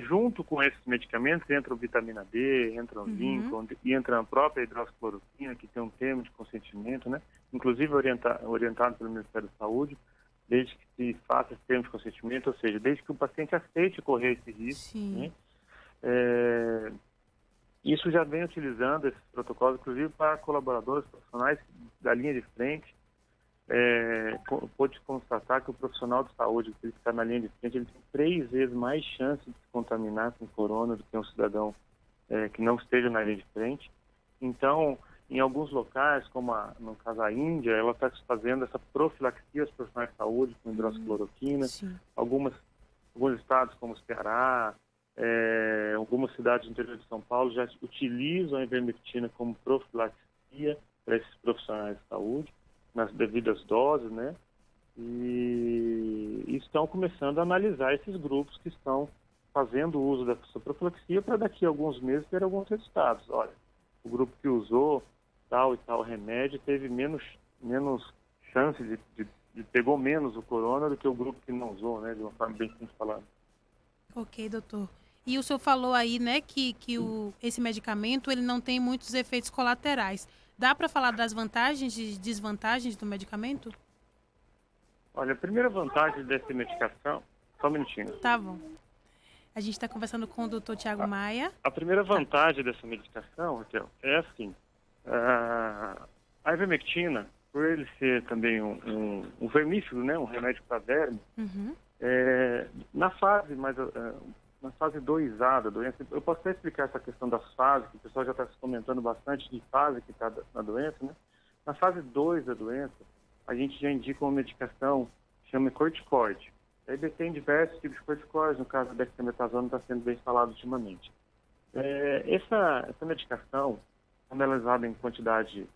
junto com esses medicamentos entra o vitamina D, entra o zinco e entra a própria hidroxicloroquina, que tem um termo de consentimento, né? Inclusive orientado pelo Ministério da Saúde, desde que se faça esse termo de consentimento, ou seja, desde que o paciente aceite correr esse risco, né? Isso já vem utilizando esses protocolos, inclusive para colaboradores profissionais da linha de frente. Pode constatar que o profissional de saúde que está na linha de frente, ele tem 3 vezes mais chance de se contaminar com corona do que um cidadão que não esteja na linha de frente. Então, em alguns locais, como no caso a Índia, ela está fazendo essa profilaxia aos profissionais de saúde com hidroxicloroquina. Alguns estados, como o Ceará, algumas cidades do interior de São Paulo já utilizam a ivermectina como profilaxia para esses profissionais de saúde, nas devidas doses, né? E estão começando a analisar esses grupos que estão fazendo uso dessa profilaxia para daqui a alguns meses ter alguns resultados. Olha, o grupo que usou tal e tal remédio teve menos chance de pegou menos o corona do que o grupo que não usou, né? De uma forma bem simples falando.
Ok, doutor. E o senhor falou aí, né, que esse medicamento ele não tem muitos efeitos colaterais. Dá para falar das vantagens e desvantagens do medicamento?
Olha, a primeira vantagem dessa medicação... Só um minutinho.
Tá bom. A gente está conversando com o Dr. Tiago Maia.
A primeira vantagem dessa medicação, Raquel, é assim. A ivermectina, por ele ser também um vermífugo, né, um remédio para verme, na fase 2A da doença, eu posso até explicar essa questão das fases, que o pessoal já está comentando bastante de fase que está na doença, né? Na fase 2 da doença, a gente já indica uma medicação que chama corticoide. Aí tem diversos tipos de corticoides, no caso da dexametasona está sendo bem falado ultimamente. Essa medicação, quando ela é usada em quantidade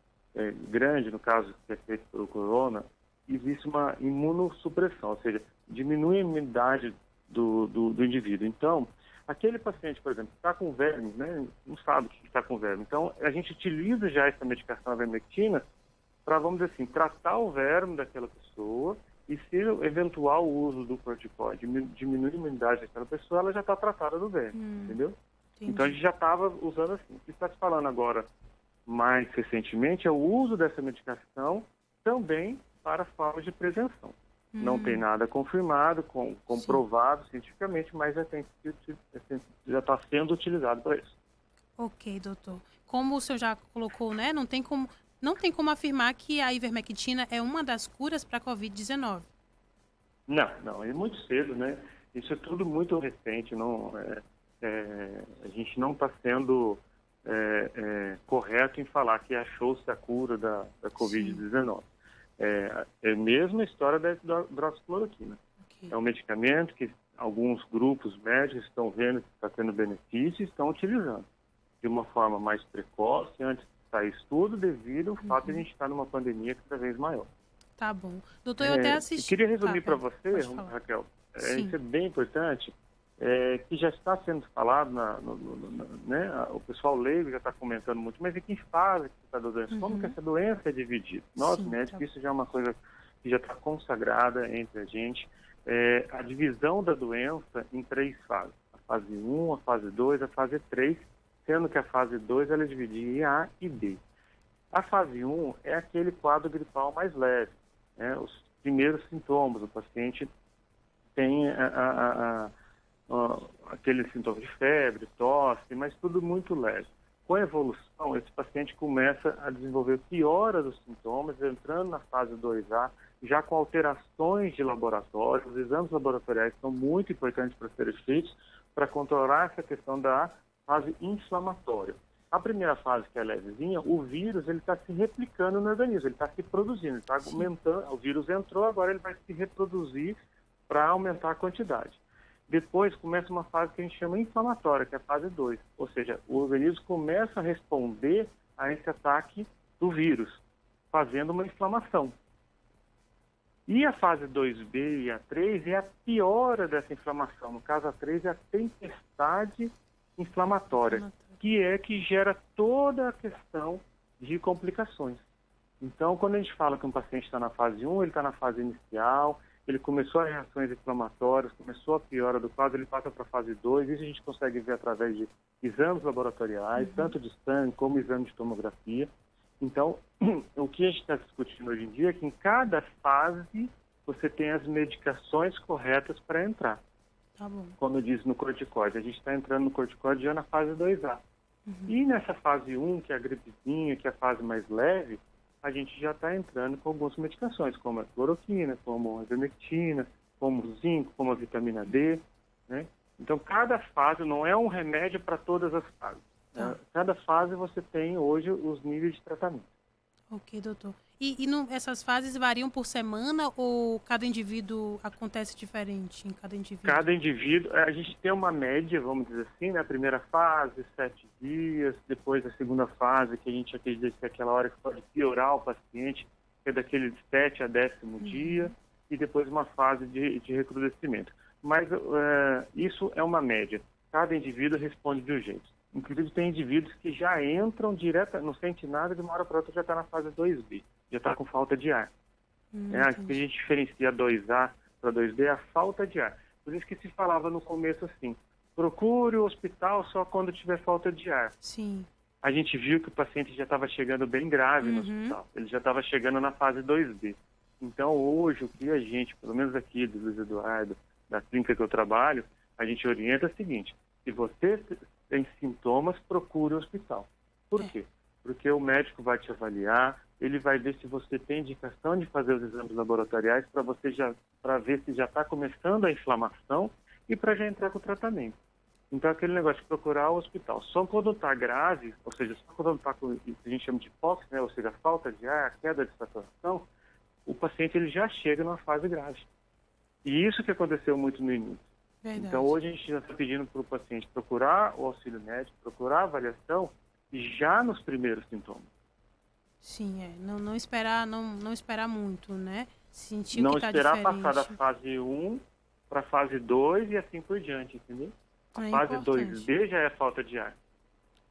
grande, no caso que é feito pelo corona, existe uma imunossupressão, ou seja, diminui a imunidade do indivíduo. Então, aquele paciente, por exemplo, que está com verme, né, não sabe que está com verme. Então, a gente utiliza já essa medicação, a ivermectina, para, vamos dizer assim, tratar o verme daquela pessoa e se o eventual uso do corticoide diminuir a imunidade daquela pessoa, ela já está tratada do verme, entendeu?
Entendi.
Então a gente já estava usando assim. O que está se falando agora mais recentemente é o uso dessa medicação também para formas de prevenção. Não tem nada confirmado, comprovado cientificamente, mas já está sendo utilizado para isso.
Ok, doutor. Como o senhor já colocou, né? Não tem como afirmar que a ivermectina é uma das curas para a Covid-19.
Não, é muito cedo, né? Isso é tudo muito recente, a gente não está sendo correto em falar que achou-se a cura da Covid-19. É a mesma história da hidroxicloroquina. Okay. É um medicamento que alguns grupos médicos estão vendo que está tendo benefício e estão utilizando de uma forma mais precoce, antes de sair estudo, devido ao fato de a gente estar numa pandemia cada vez maior.
Tá bom. Doutor, eu até assisti...
Queria resumir para você, Raquel, isso é bem importante, que já está sendo falado, né, o pessoal leigo já está comentando muito, mas em que fase que está a doença? Como que essa doença é dividida? Nós, médicos, isso já é uma coisa que já está consagrada entre a gente. A divisão da doença em 3 fases. A fase 1, a fase 2, a fase 3, sendo que a fase 2 ela é dividida em A e B. A fase 1 é aquele quadro gripal mais leve, né? Os primeiros sintomas, o paciente tem aqueles sintomas de febre, tosse, mas tudo muito leve. Com a evolução, esse paciente começa a desenvolver piora dos sintomas, entrando na fase 2A, já com alterações de laboratório. Os exames laboratoriais são muito importantes para serem feitos para controlar essa questão da fase inflamatória. A primeira fase, que é levezinha, o vírus ele está se replicando no organismo, ele está se produzindo, ele está aumentando. O vírus entrou, agora ele vai se reproduzir para aumentar a quantidade. Depois começa uma fase que a gente chama inflamatória, que é a fase 2. Ou seja, o organismo começa a responder a esse ataque do vírus, fazendo uma inflamação. E a fase 2B e a 3 é a piora dessa inflamação. No caso, a 3 é a tempestade inflamatória, que é que gera toda a questão de complicações. Então, quando a gente fala que um paciente está na fase 1, ele está na fase inicial, ele começou as reações inflamatórias, começou a piora do quadro, ele passa para a fase 2, isso a gente consegue ver através de exames laboratoriais, tanto de sangue como exame de tomografia. Então, o que a gente está discutindo hoje em dia é que em cada fase você tem as medicações corretas para entrar.
Tá bom.
Como eu disse no corticoide, a gente está entrando no corticoide já na fase 2A. E nessa fase 1, que é a gripezinha, que é a fase mais leve, a gente já está entrando com algumas medicações, como a cloroquina, como a ivermectina, como o zinco, como a vitamina D, né? Então, cada fase não é um remédio para todas as fases. Tá. Cada fase você tem hoje os níveis de tratamento.
Ok, doutor. E essas fases variam por semana ou cada indivíduo acontece diferente em cada indivíduo?
Cada indivíduo, a gente tem uma média, vamos dizer assim, né? A primeira fase, 7 dias, depois a segunda fase, que a gente acredita que é aquela hora que pode piorar o paciente, que é daquele 7 a 10º dia, e depois uma fase de recrudescimento. Mas isso é uma média. Cada indivíduo responde de um jeito. Inclusive, tem indivíduos que já entram direto, não sente nada, de uma hora para outra já está na fase 2B, já está com falta de ar. A gente diferencia 2A para 2B é a falta de ar. Por isso que se falava no começo assim, procure o hospital só quando tiver falta de ar.
Sim.
A gente viu que o paciente já estava chegando bem grave no hospital, ele já estava chegando na fase 2B. Então, hoje, o que a gente, pelo menos aqui do Luiz Eduardo, da clínica que eu trabalho, a gente orienta o seguinte, se você tem sintomas, procure o hospital. Por quê? Porque o médico vai te avaliar, ele vai ver se você tem indicação de fazer os exames laboratoriais para ver se já está começando a inflamação e para já entrar com o tratamento. Então, aquele negócio de procurar o hospital. Só quando está grave, ou seja, só quando está com o que a gente chama de hipóxia, né, ou seja, falta de ar, queda de saturação, o paciente ele já chega numa fase grave. E isso que aconteceu muito no início.
Verdade.
Então, hoje a gente já está pedindo para o paciente procurar o auxílio médico, procurar a avaliação já nos primeiros sintomas.
Sim, não esperar muito, né? Sentir
não
que tá
esperar
diferente.
passar da fase 1 para a fase 2 e assim por diante, entendeu? A fase 2B já é falta de ar.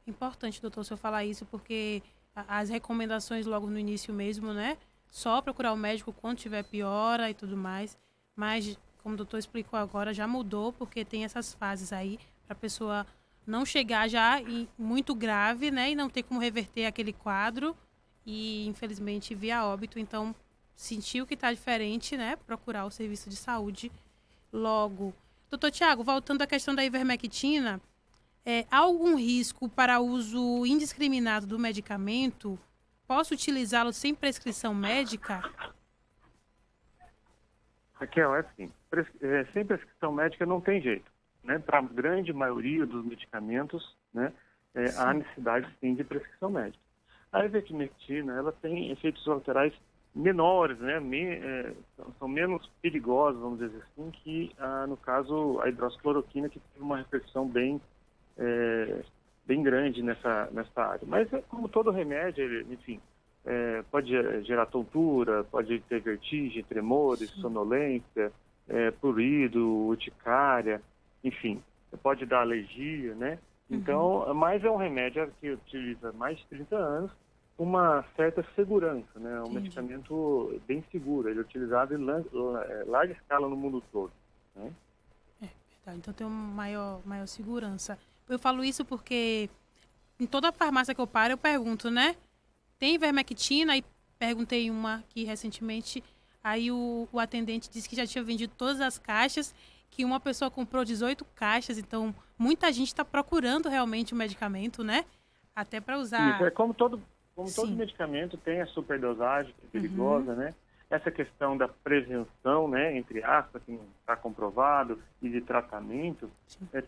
Importante, doutor, o senhor falar isso, porque as recomendações logo no início mesmo, né? Só procurar o médico quando tiver piora e tudo mais. Mas, como o doutor explicou agora, já mudou, porque tem essas fases aí para a pessoa não chegar já muito grave, né? E não ter como reverter aquele quadro e, infelizmente, vir a óbito. Então, sentiu que está diferente, né? Procurar o serviço de saúde logo. Doutor Tiago, voltando à questão da ivermectina, há algum risco para uso indiscriminado do medicamento? Posso utilizá-lo sem prescrição médica?
Raquel, é assim, sem prescrição médica não tem jeito, né? Para a grande maioria dos medicamentos, né, há necessidade sim de prescrição médica. A ivermectina, ela tem efeitos colaterais menores, né? São menos perigosos, vamos dizer assim, que no caso a hidroxicloroquina, que teve uma repercussão bem grande nessa área. Mas como todo remédio, enfim, pode gerar tontura, pode ter vertigem, tremores, sonolência, prurido, urticária, enfim, pode dar alergia, né? Então, mas é um remédio que utiliza mais de 30 anos, uma certa segurança, né? Um medicamento bem seguro, ele é utilizado em larga escala no mundo todo, né?
Verdade, então tem uma maior segurança. Eu falo isso porque em toda farmácia que eu paro, eu pergunto, né? Tem ivermectina? E perguntei uma aqui recentemente, aí o atendente disse que já tinha vendido todas as caixas, que uma pessoa comprou 18 caixas, então muita gente está procurando realmente o medicamento, né? Até para usar...
Isso, como todo medicamento tem a superdosagem, que é perigosa, né? Essa questão da prevenção, né, entre aspas, que não está comprovado, e de tratamento,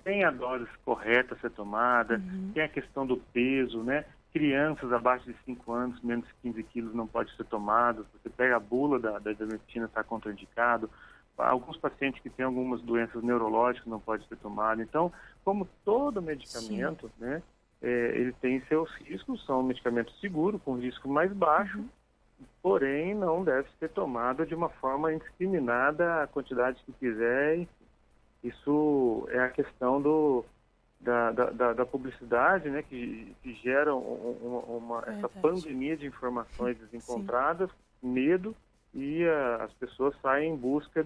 tem a dose correta a ser tomada, tem a questão do peso, né? Crianças abaixo de 5 anos, menos de 15 quilos, não pode ser tomado. Você pega a bula da ivermectina, está contraindicado. Alguns pacientes que têm algumas doenças neurológicas não pode ser tomado. Então, como todo medicamento, né, ele tem seus riscos, são medicamentos seguros, com risco mais baixo, porém não deve ser tomado de uma forma indiscriminada, a quantidade que quiser. Enfim. Isso é a questão da publicidade, né, que gera essa pandemia de informações desencontradas, medo, e as pessoas saem em busca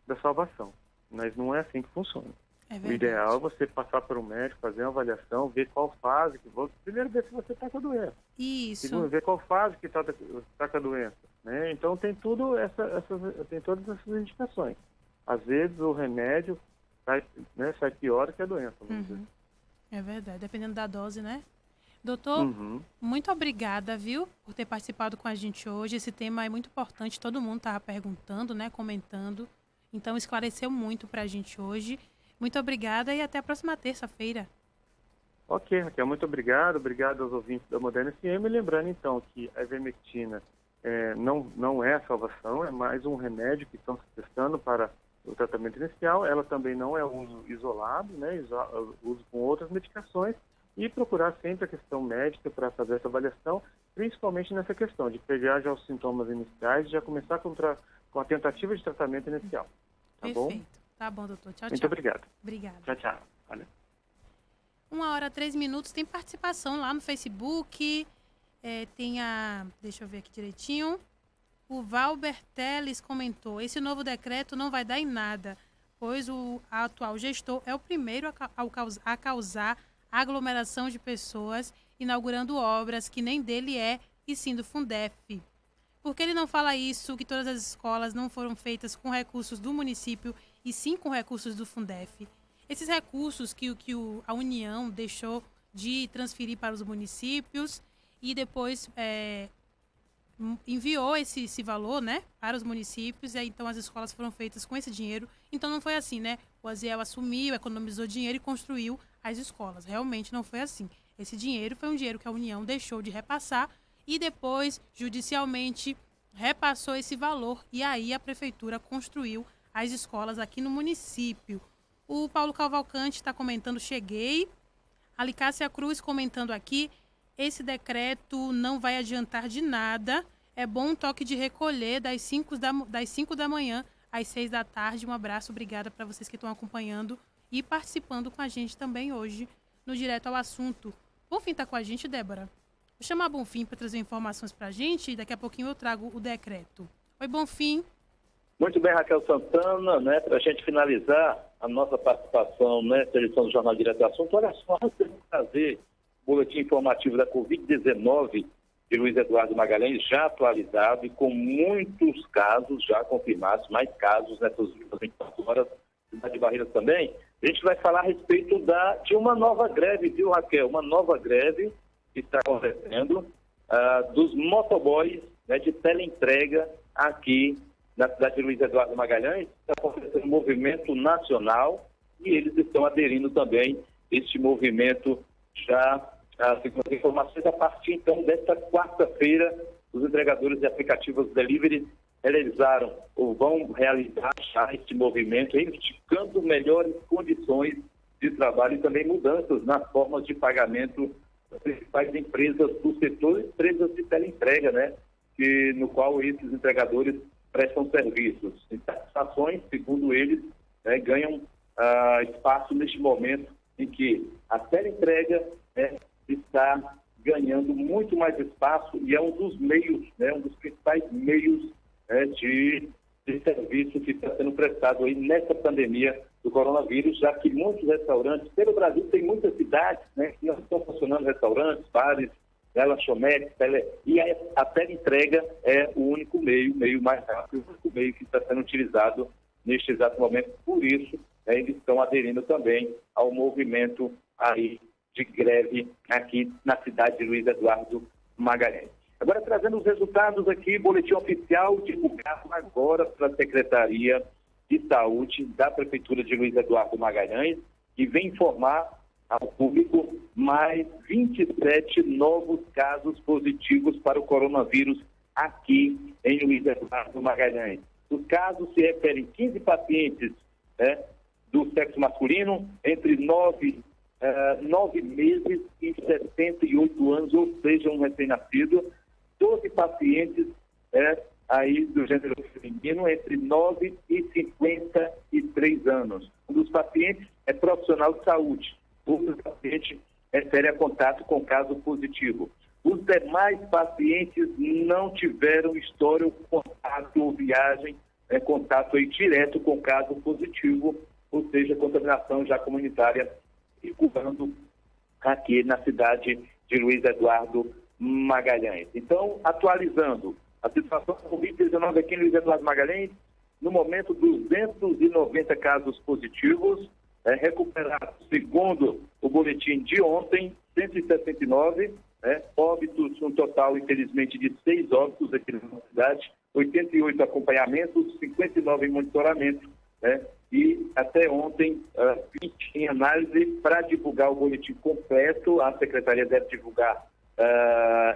da salvação. Mas não é assim que funciona. O ideal é você passar por um médico, fazer uma avaliação, ver qual fase que você... Primeiro, ver se você está com a doença.
Isso.
Segundo, ver qual fase que está com a doença. Né? Então, tem todas essas indicações. Às vezes, o remédio sai pior que a doença. Vamos dizer.
É verdade, dependendo da dose, né? Doutor, muito obrigada, viu, por ter participado com a gente hoje. Esse tema é muito importante, todo mundo estava perguntando, né, comentando. Então, esclareceu muito para a gente hoje. Muito obrigada e até a próxima terça-feira.
Ok, Raquel, muito obrigado. Obrigado aos ouvintes da Moderna FM. Lembrando, então, que a ivermectina não é a salvação, é mais um remédio que estão se testando para o tratamento inicial. Ela também não é uso isolado, né, uso com outras medicações. E procurar sempre a questão médica para fazer essa avaliação, principalmente nessa questão de pegar já os sintomas iniciais e já começar com a tentativa de tratamento inicial. Tá bom?
Perfeito. Tá bom, doutor. Tchau, tchau.
Muito obrigado.
Obrigada.
Tchau, tchau. Valeu.
1h03. Tem participação lá no Facebook. Deixa eu ver aqui direitinho. O Valber Teles comentou: esse novo decreto não vai dar em nada, pois o atual gestor é o primeiro a causar aglomeração de pessoas, inaugurando obras que nem dele e sim do Fundef. Por que ele não fala isso, que todas as escolas não foram feitas com recursos do município e sim com recursos do Fundef? Esses recursos que a União deixou de transferir para os municípios e depois enviou esse valor, né, para os municípios, e então as escolas foram feitas com esse dinheiro. Então não foi assim, né? O Aziel assumiu, economizou dinheiro e construiu as escolas. Realmente não foi assim. Esse dinheiro foi um dinheiro que a União deixou de repassar e depois, judicialmente, repassou esse valor. E aí a prefeitura construiu as escolas aqui no município. O Paulo Cavalcante está comentando: cheguei. A Licácia Cruz comentando aqui: esse decreto não vai adiantar de nada. É bom um toque de recolher das 5 da manhã às 6 da tarde. Um abraço, obrigada para vocês que estão acompanhando e participando com a gente também hoje no Direto ao Assunto. Por fim, está com a gente, Débora? Vou chamar Bonfim para trazer informações para a gente e daqui a pouquinho eu trago o decreto. Oi, Bonfim.
Muito bem, Raquel Santana, né, para a gente finalizar a nossa participação nessa edição do Jornal Direto ao Assunto. Olha só, antes de trazer o boletim informativo da Covid-19 de Luiz Eduardo Magalhães, já atualizado e com muitos casos já confirmados, mais casos nessas últimas 24 horas, cidade de Barreiras também, a gente vai falar a respeito de uma nova greve, viu, Raquel? Uma nova greve que está acontecendo dos motoboys, né, de teleentrega aqui na cidade de Luiz Eduardo Magalhães. Está acontecendo um movimento nacional e eles estão aderindo também a este movimento já, segundo as informações, a partir então desta quarta-feira, os entregadores de aplicativos delivery realizaram ou vão realizar já este movimento, reivindicando melhores condições de trabalho e também mudanças nas formas de pagamento das principais empresas do setor, empresas de teleentrega, né, no qual esses entregadores prestam serviços. E satisfações, segundo eles, né, ganham espaço neste momento em que a teleentrega está ganhando muito mais espaço e é um dos meios, né, um dos principais meios de serviço que está sendo prestado aí nessa pandemia do coronavírus, já que muitos restaurantes, pelo Brasil tem muitas cidades, né, que não estão funcionando restaurantes, bares, lanchonetes, e a teleentrega é o único meio mais rápido, o único meio que está sendo utilizado neste exato momento. Por isso, eles estão aderindo também ao movimento aí de greve aqui na cidade de Luiz Eduardo Magalhães. Agora, trazendo os resultados aqui, boletim oficial divulgado agora pela Secretaria de Saúde da Prefeitura de Luiz Eduardo Magalhães, que vem informar ao público mais 27 novos casos positivos para o coronavírus aqui em Luiz Eduardo Magalhães. Os casos se referem a 15 pacientes do sexo masculino, entre 9 meses e 78 anos, ou seja, um recém-nascido, 12 pacientes aí do gênero feminino, entre 9 e 53 anos. Um dos pacientes é profissional de saúde. Outro paciente refere a contato com caso positivo. Os demais pacientes não tiveram história, contato ou viagem, contato aí direto com caso positivo, ou seja, contaminação já comunitária circulando aqui na cidade de Luiz Eduardo Magalhães. Então, atualizando a situação da Covid-19 aqui em Luiz Eduardo Magalhães, no momento 290 casos positivos, recuperados, segundo o boletim de ontem, 169, óbitos, um total, infelizmente, de 6 óbitos aqui na cidade, 88 acompanhamentos, 59 em monitoramento, e até ontem, 20 em análise. Para divulgar o boletim completo, a Secretaria deve divulgar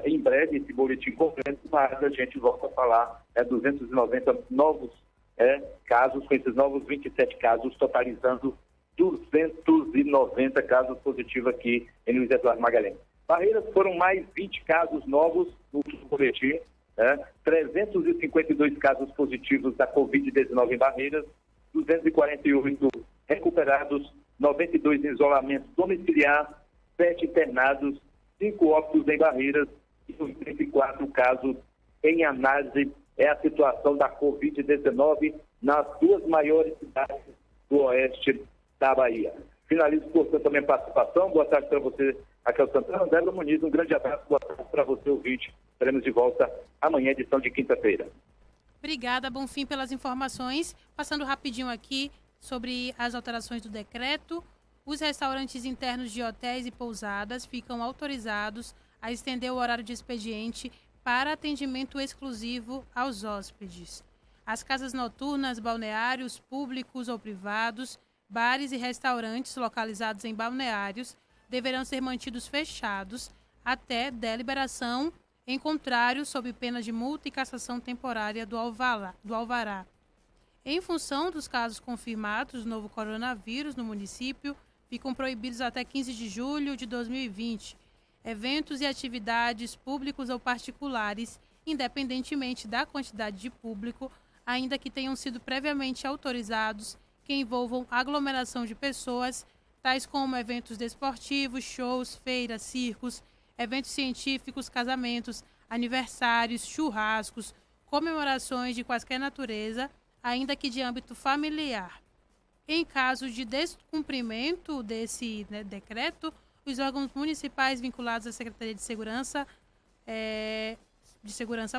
em breve esse boletim completo, mas a gente volta a falar 290 novos casos, com esses novos 27 casos, totalizando 290 casos positivos aqui em Luiz Eduardo Magalhães. Barreiras foram mais 20 casos novos no último boletim, 352 casos positivos da Covid-19 em Barreiras, 248 recuperados, 92 em isolamento domiciliar, 7 internados, 5 óbitos em Barreiras e 34 casos em análise. É a situação da Covid-19 nas duas maiores cidades do oeste da Bahia. Finalizo, portanto, a minha participação. Boa tarde para você, Raquel Santana. Débora Muniz, um grande abraço. Boa tarde para você, ouvinte. Estaremos de volta amanhã, edição de quinta-feira.
Obrigada, Bonfim, pelas informações. Passando rapidinho aqui sobre as alterações do decreto. Os restaurantes internos de hotéis e pousadas ficam autorizados a estender o horário de expediente para atendimento exclusivo aos hóspedes. As casas noturnas, balneários públicos ou privados, bares e restaurantes localizados em balneários deverão ser mantidos fechados até deliberação em contrário, sob pena de multa e cassação temporária do alvará. Em função dos casos confirmados do novo coronavírus no município, ficam proibidos até 15 de julho de 2020 eventos e atividades públicos ou particulares, independentemente da quantidade de público, ainda que tenham sido previamente autorizados, que envolvam aglomeração de pessoas, tais como eventos desportivos, shows, feiras, circos, eventos científicos, casamentos, aniversários, churrascos, comemorações de quaisquer natureza, ainda que de âmbito familiar. Em caso de descumprimento desse decreto, os órgãos municipais vinculados à Secretaria de Segurança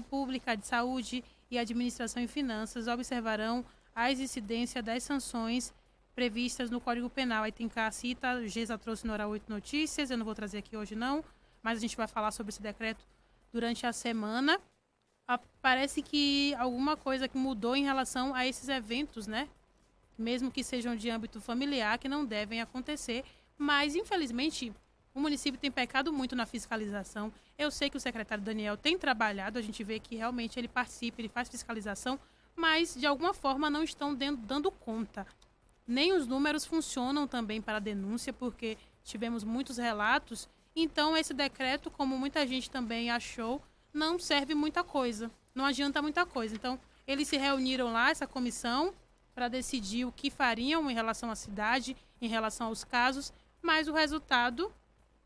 Pública, de Saúde e Administração e Finanças observarão a incidência das sanções previstas no Código Penal. Aí tem cá a cita, o Gesa trouxe no Hora 8 Notícias, eu não vou trazer aqui hoje não, mas a gente vai falar sobre esse decreto durante a semana. Parece que alguma coisa que mudou em relação a esses eventos, né? Mesmo que sejam de âmbito familiar, que não devem acontecer. Mas, infelizmente, o município tem pecado muito na fiscalização. Eu sei que o secretário Daniel tem trabalhado, a gente vê que realmente ele participa, ele faz fiscalização, mas, de alguma forma, não estão dando conta. Nem os números funcionam também para a denúncia, porque tivemos muitos relatos. Então, esse decreto, como muita gente também achou, não serve muita coisa, não adianta muita coisa. Então, eles se reuniram lá, essa comissão, para decidir o que fariam em relação à cidade, em relação aos casos, mas o resultado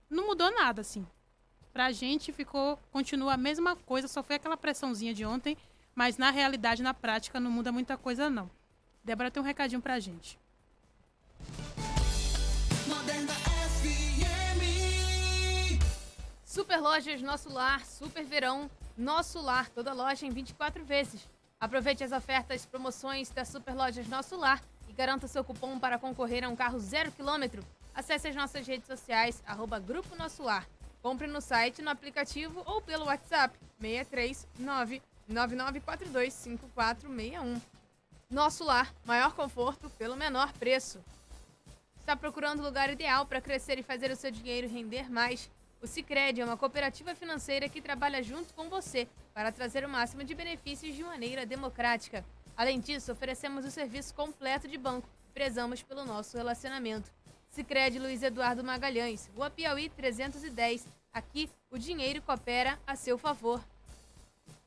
não mudou nada, assim. Para a gente continua a mesma coisa, só foi aquela pressãozinha de ontem, mas na realidade, na prática, não muda muita coisa, não. Débora tem um recadinho para a gente.
Super Lojas Nosso Lar, Super Verão Nosso Lar, toda loja em 24 vezes. Aproveite as ofertas, promoções da Super Lojas Nosso Lar e garanta seu cupom para concorrer a um carro 0 km. Acesse as nossas redes sociais, @Grupo Nosso Lar. Compre no site, no aplicativo ou pelo WhatsApp 639-9942-5461. Nosso Lar, maior conforto pelo menor preço. Está procurando o lugar ideal para crescer e fazer o seu dinheiro render mais? O Sicredi é uma cooperativa financeira que trabalha junto com você para trazer o máximo de benefícios de maneira democrática. Além disso, oferecemos o serviço completo de banco e prezamos pelo nosso relacionamento. Sicredi Luiz Eduardo Magalhães, Rua Piauí 310. Aqui, o dinheiro coopera a seu favor.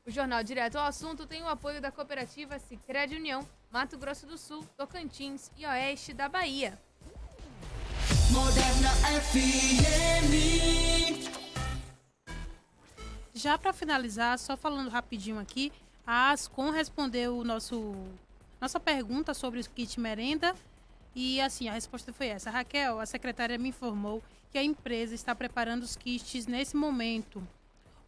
O Jornal Direto ao Assunto tem o apoio da cooperativa Sicredi União, Mato Grosso do Sul, Tocantins e Oeste da Bahia.
Moderna FM.
Já para finalizar, só falando rapidinho aqui, a Ascom respondeu nossa pergunta sobre o kit merenda e assim, a resposta foi essa. Raquel, a secretária me informou que a empresa está preparando os kits nesse momento.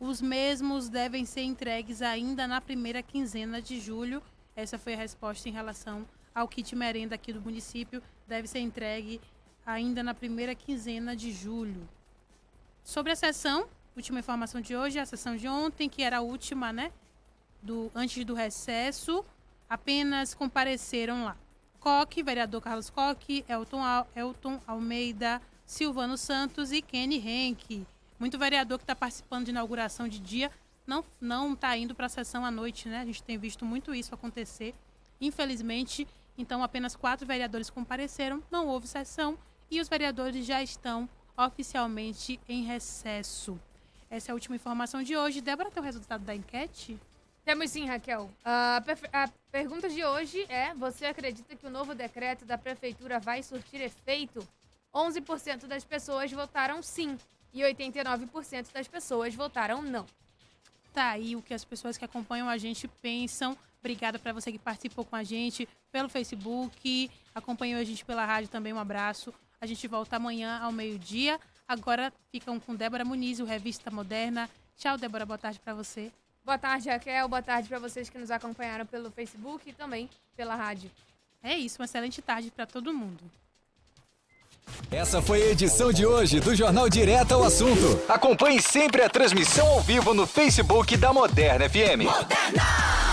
Os mesmos devem ser entregues ainda na primeira quinzena de julho. Essa foi a resposta em relação ao kit merenda aqui do município. Deve ser entregue ainda na primeira quinzena de julho. Sobre a sessão, última informação de hoje, a sessão de ontem, que era a última, né? Antes do recesso, apenas compareceram lá Coque, vereador Carlos Coque, Elton Almeida, Silvano Santos e Kenny Henke. Muito vereador que está participando de inauguração de dia não está indo para a sessão à noite, né? A gente tem visto muito isso acontecer, infelizmente. Então, apenas 4 vereadores compareceram, não houve sessão e os vereadores já estão oficialmente em recesso. Essa é a última informação de hoje. Débora, tem o resultado da enquete?
Temos sim, Raquel. A pergunta de hoje é: você acredita que o novo decreto da prefeitura vai surtir efeito? 11% das pessoas votaram sim e 89% das pessoas votaram não.
Tá aí o que as pessoas que acompanham a gente pensam. Obrigada para você que participou com a gente pelo Facebook, acompanhou a gente pela rádio também, um abraço. A gente volta amanhã ao meio-dia. Agora ficam com Débora Muniz, o Revista Moderna. Tchau, Débora, boa tarde para você.
Boa tarde, Raquel. Boa tarde para vocês que nos acompanharam pelo Facebook e também pela rádio.
É isso, uma excelente tarde para todo mundo.
Essa foi a edição de hoje do Jornal Direto ao Assunto. Acompanhe sempre a transmissão ao vivo no Facebook da Moderna FM. Moderna!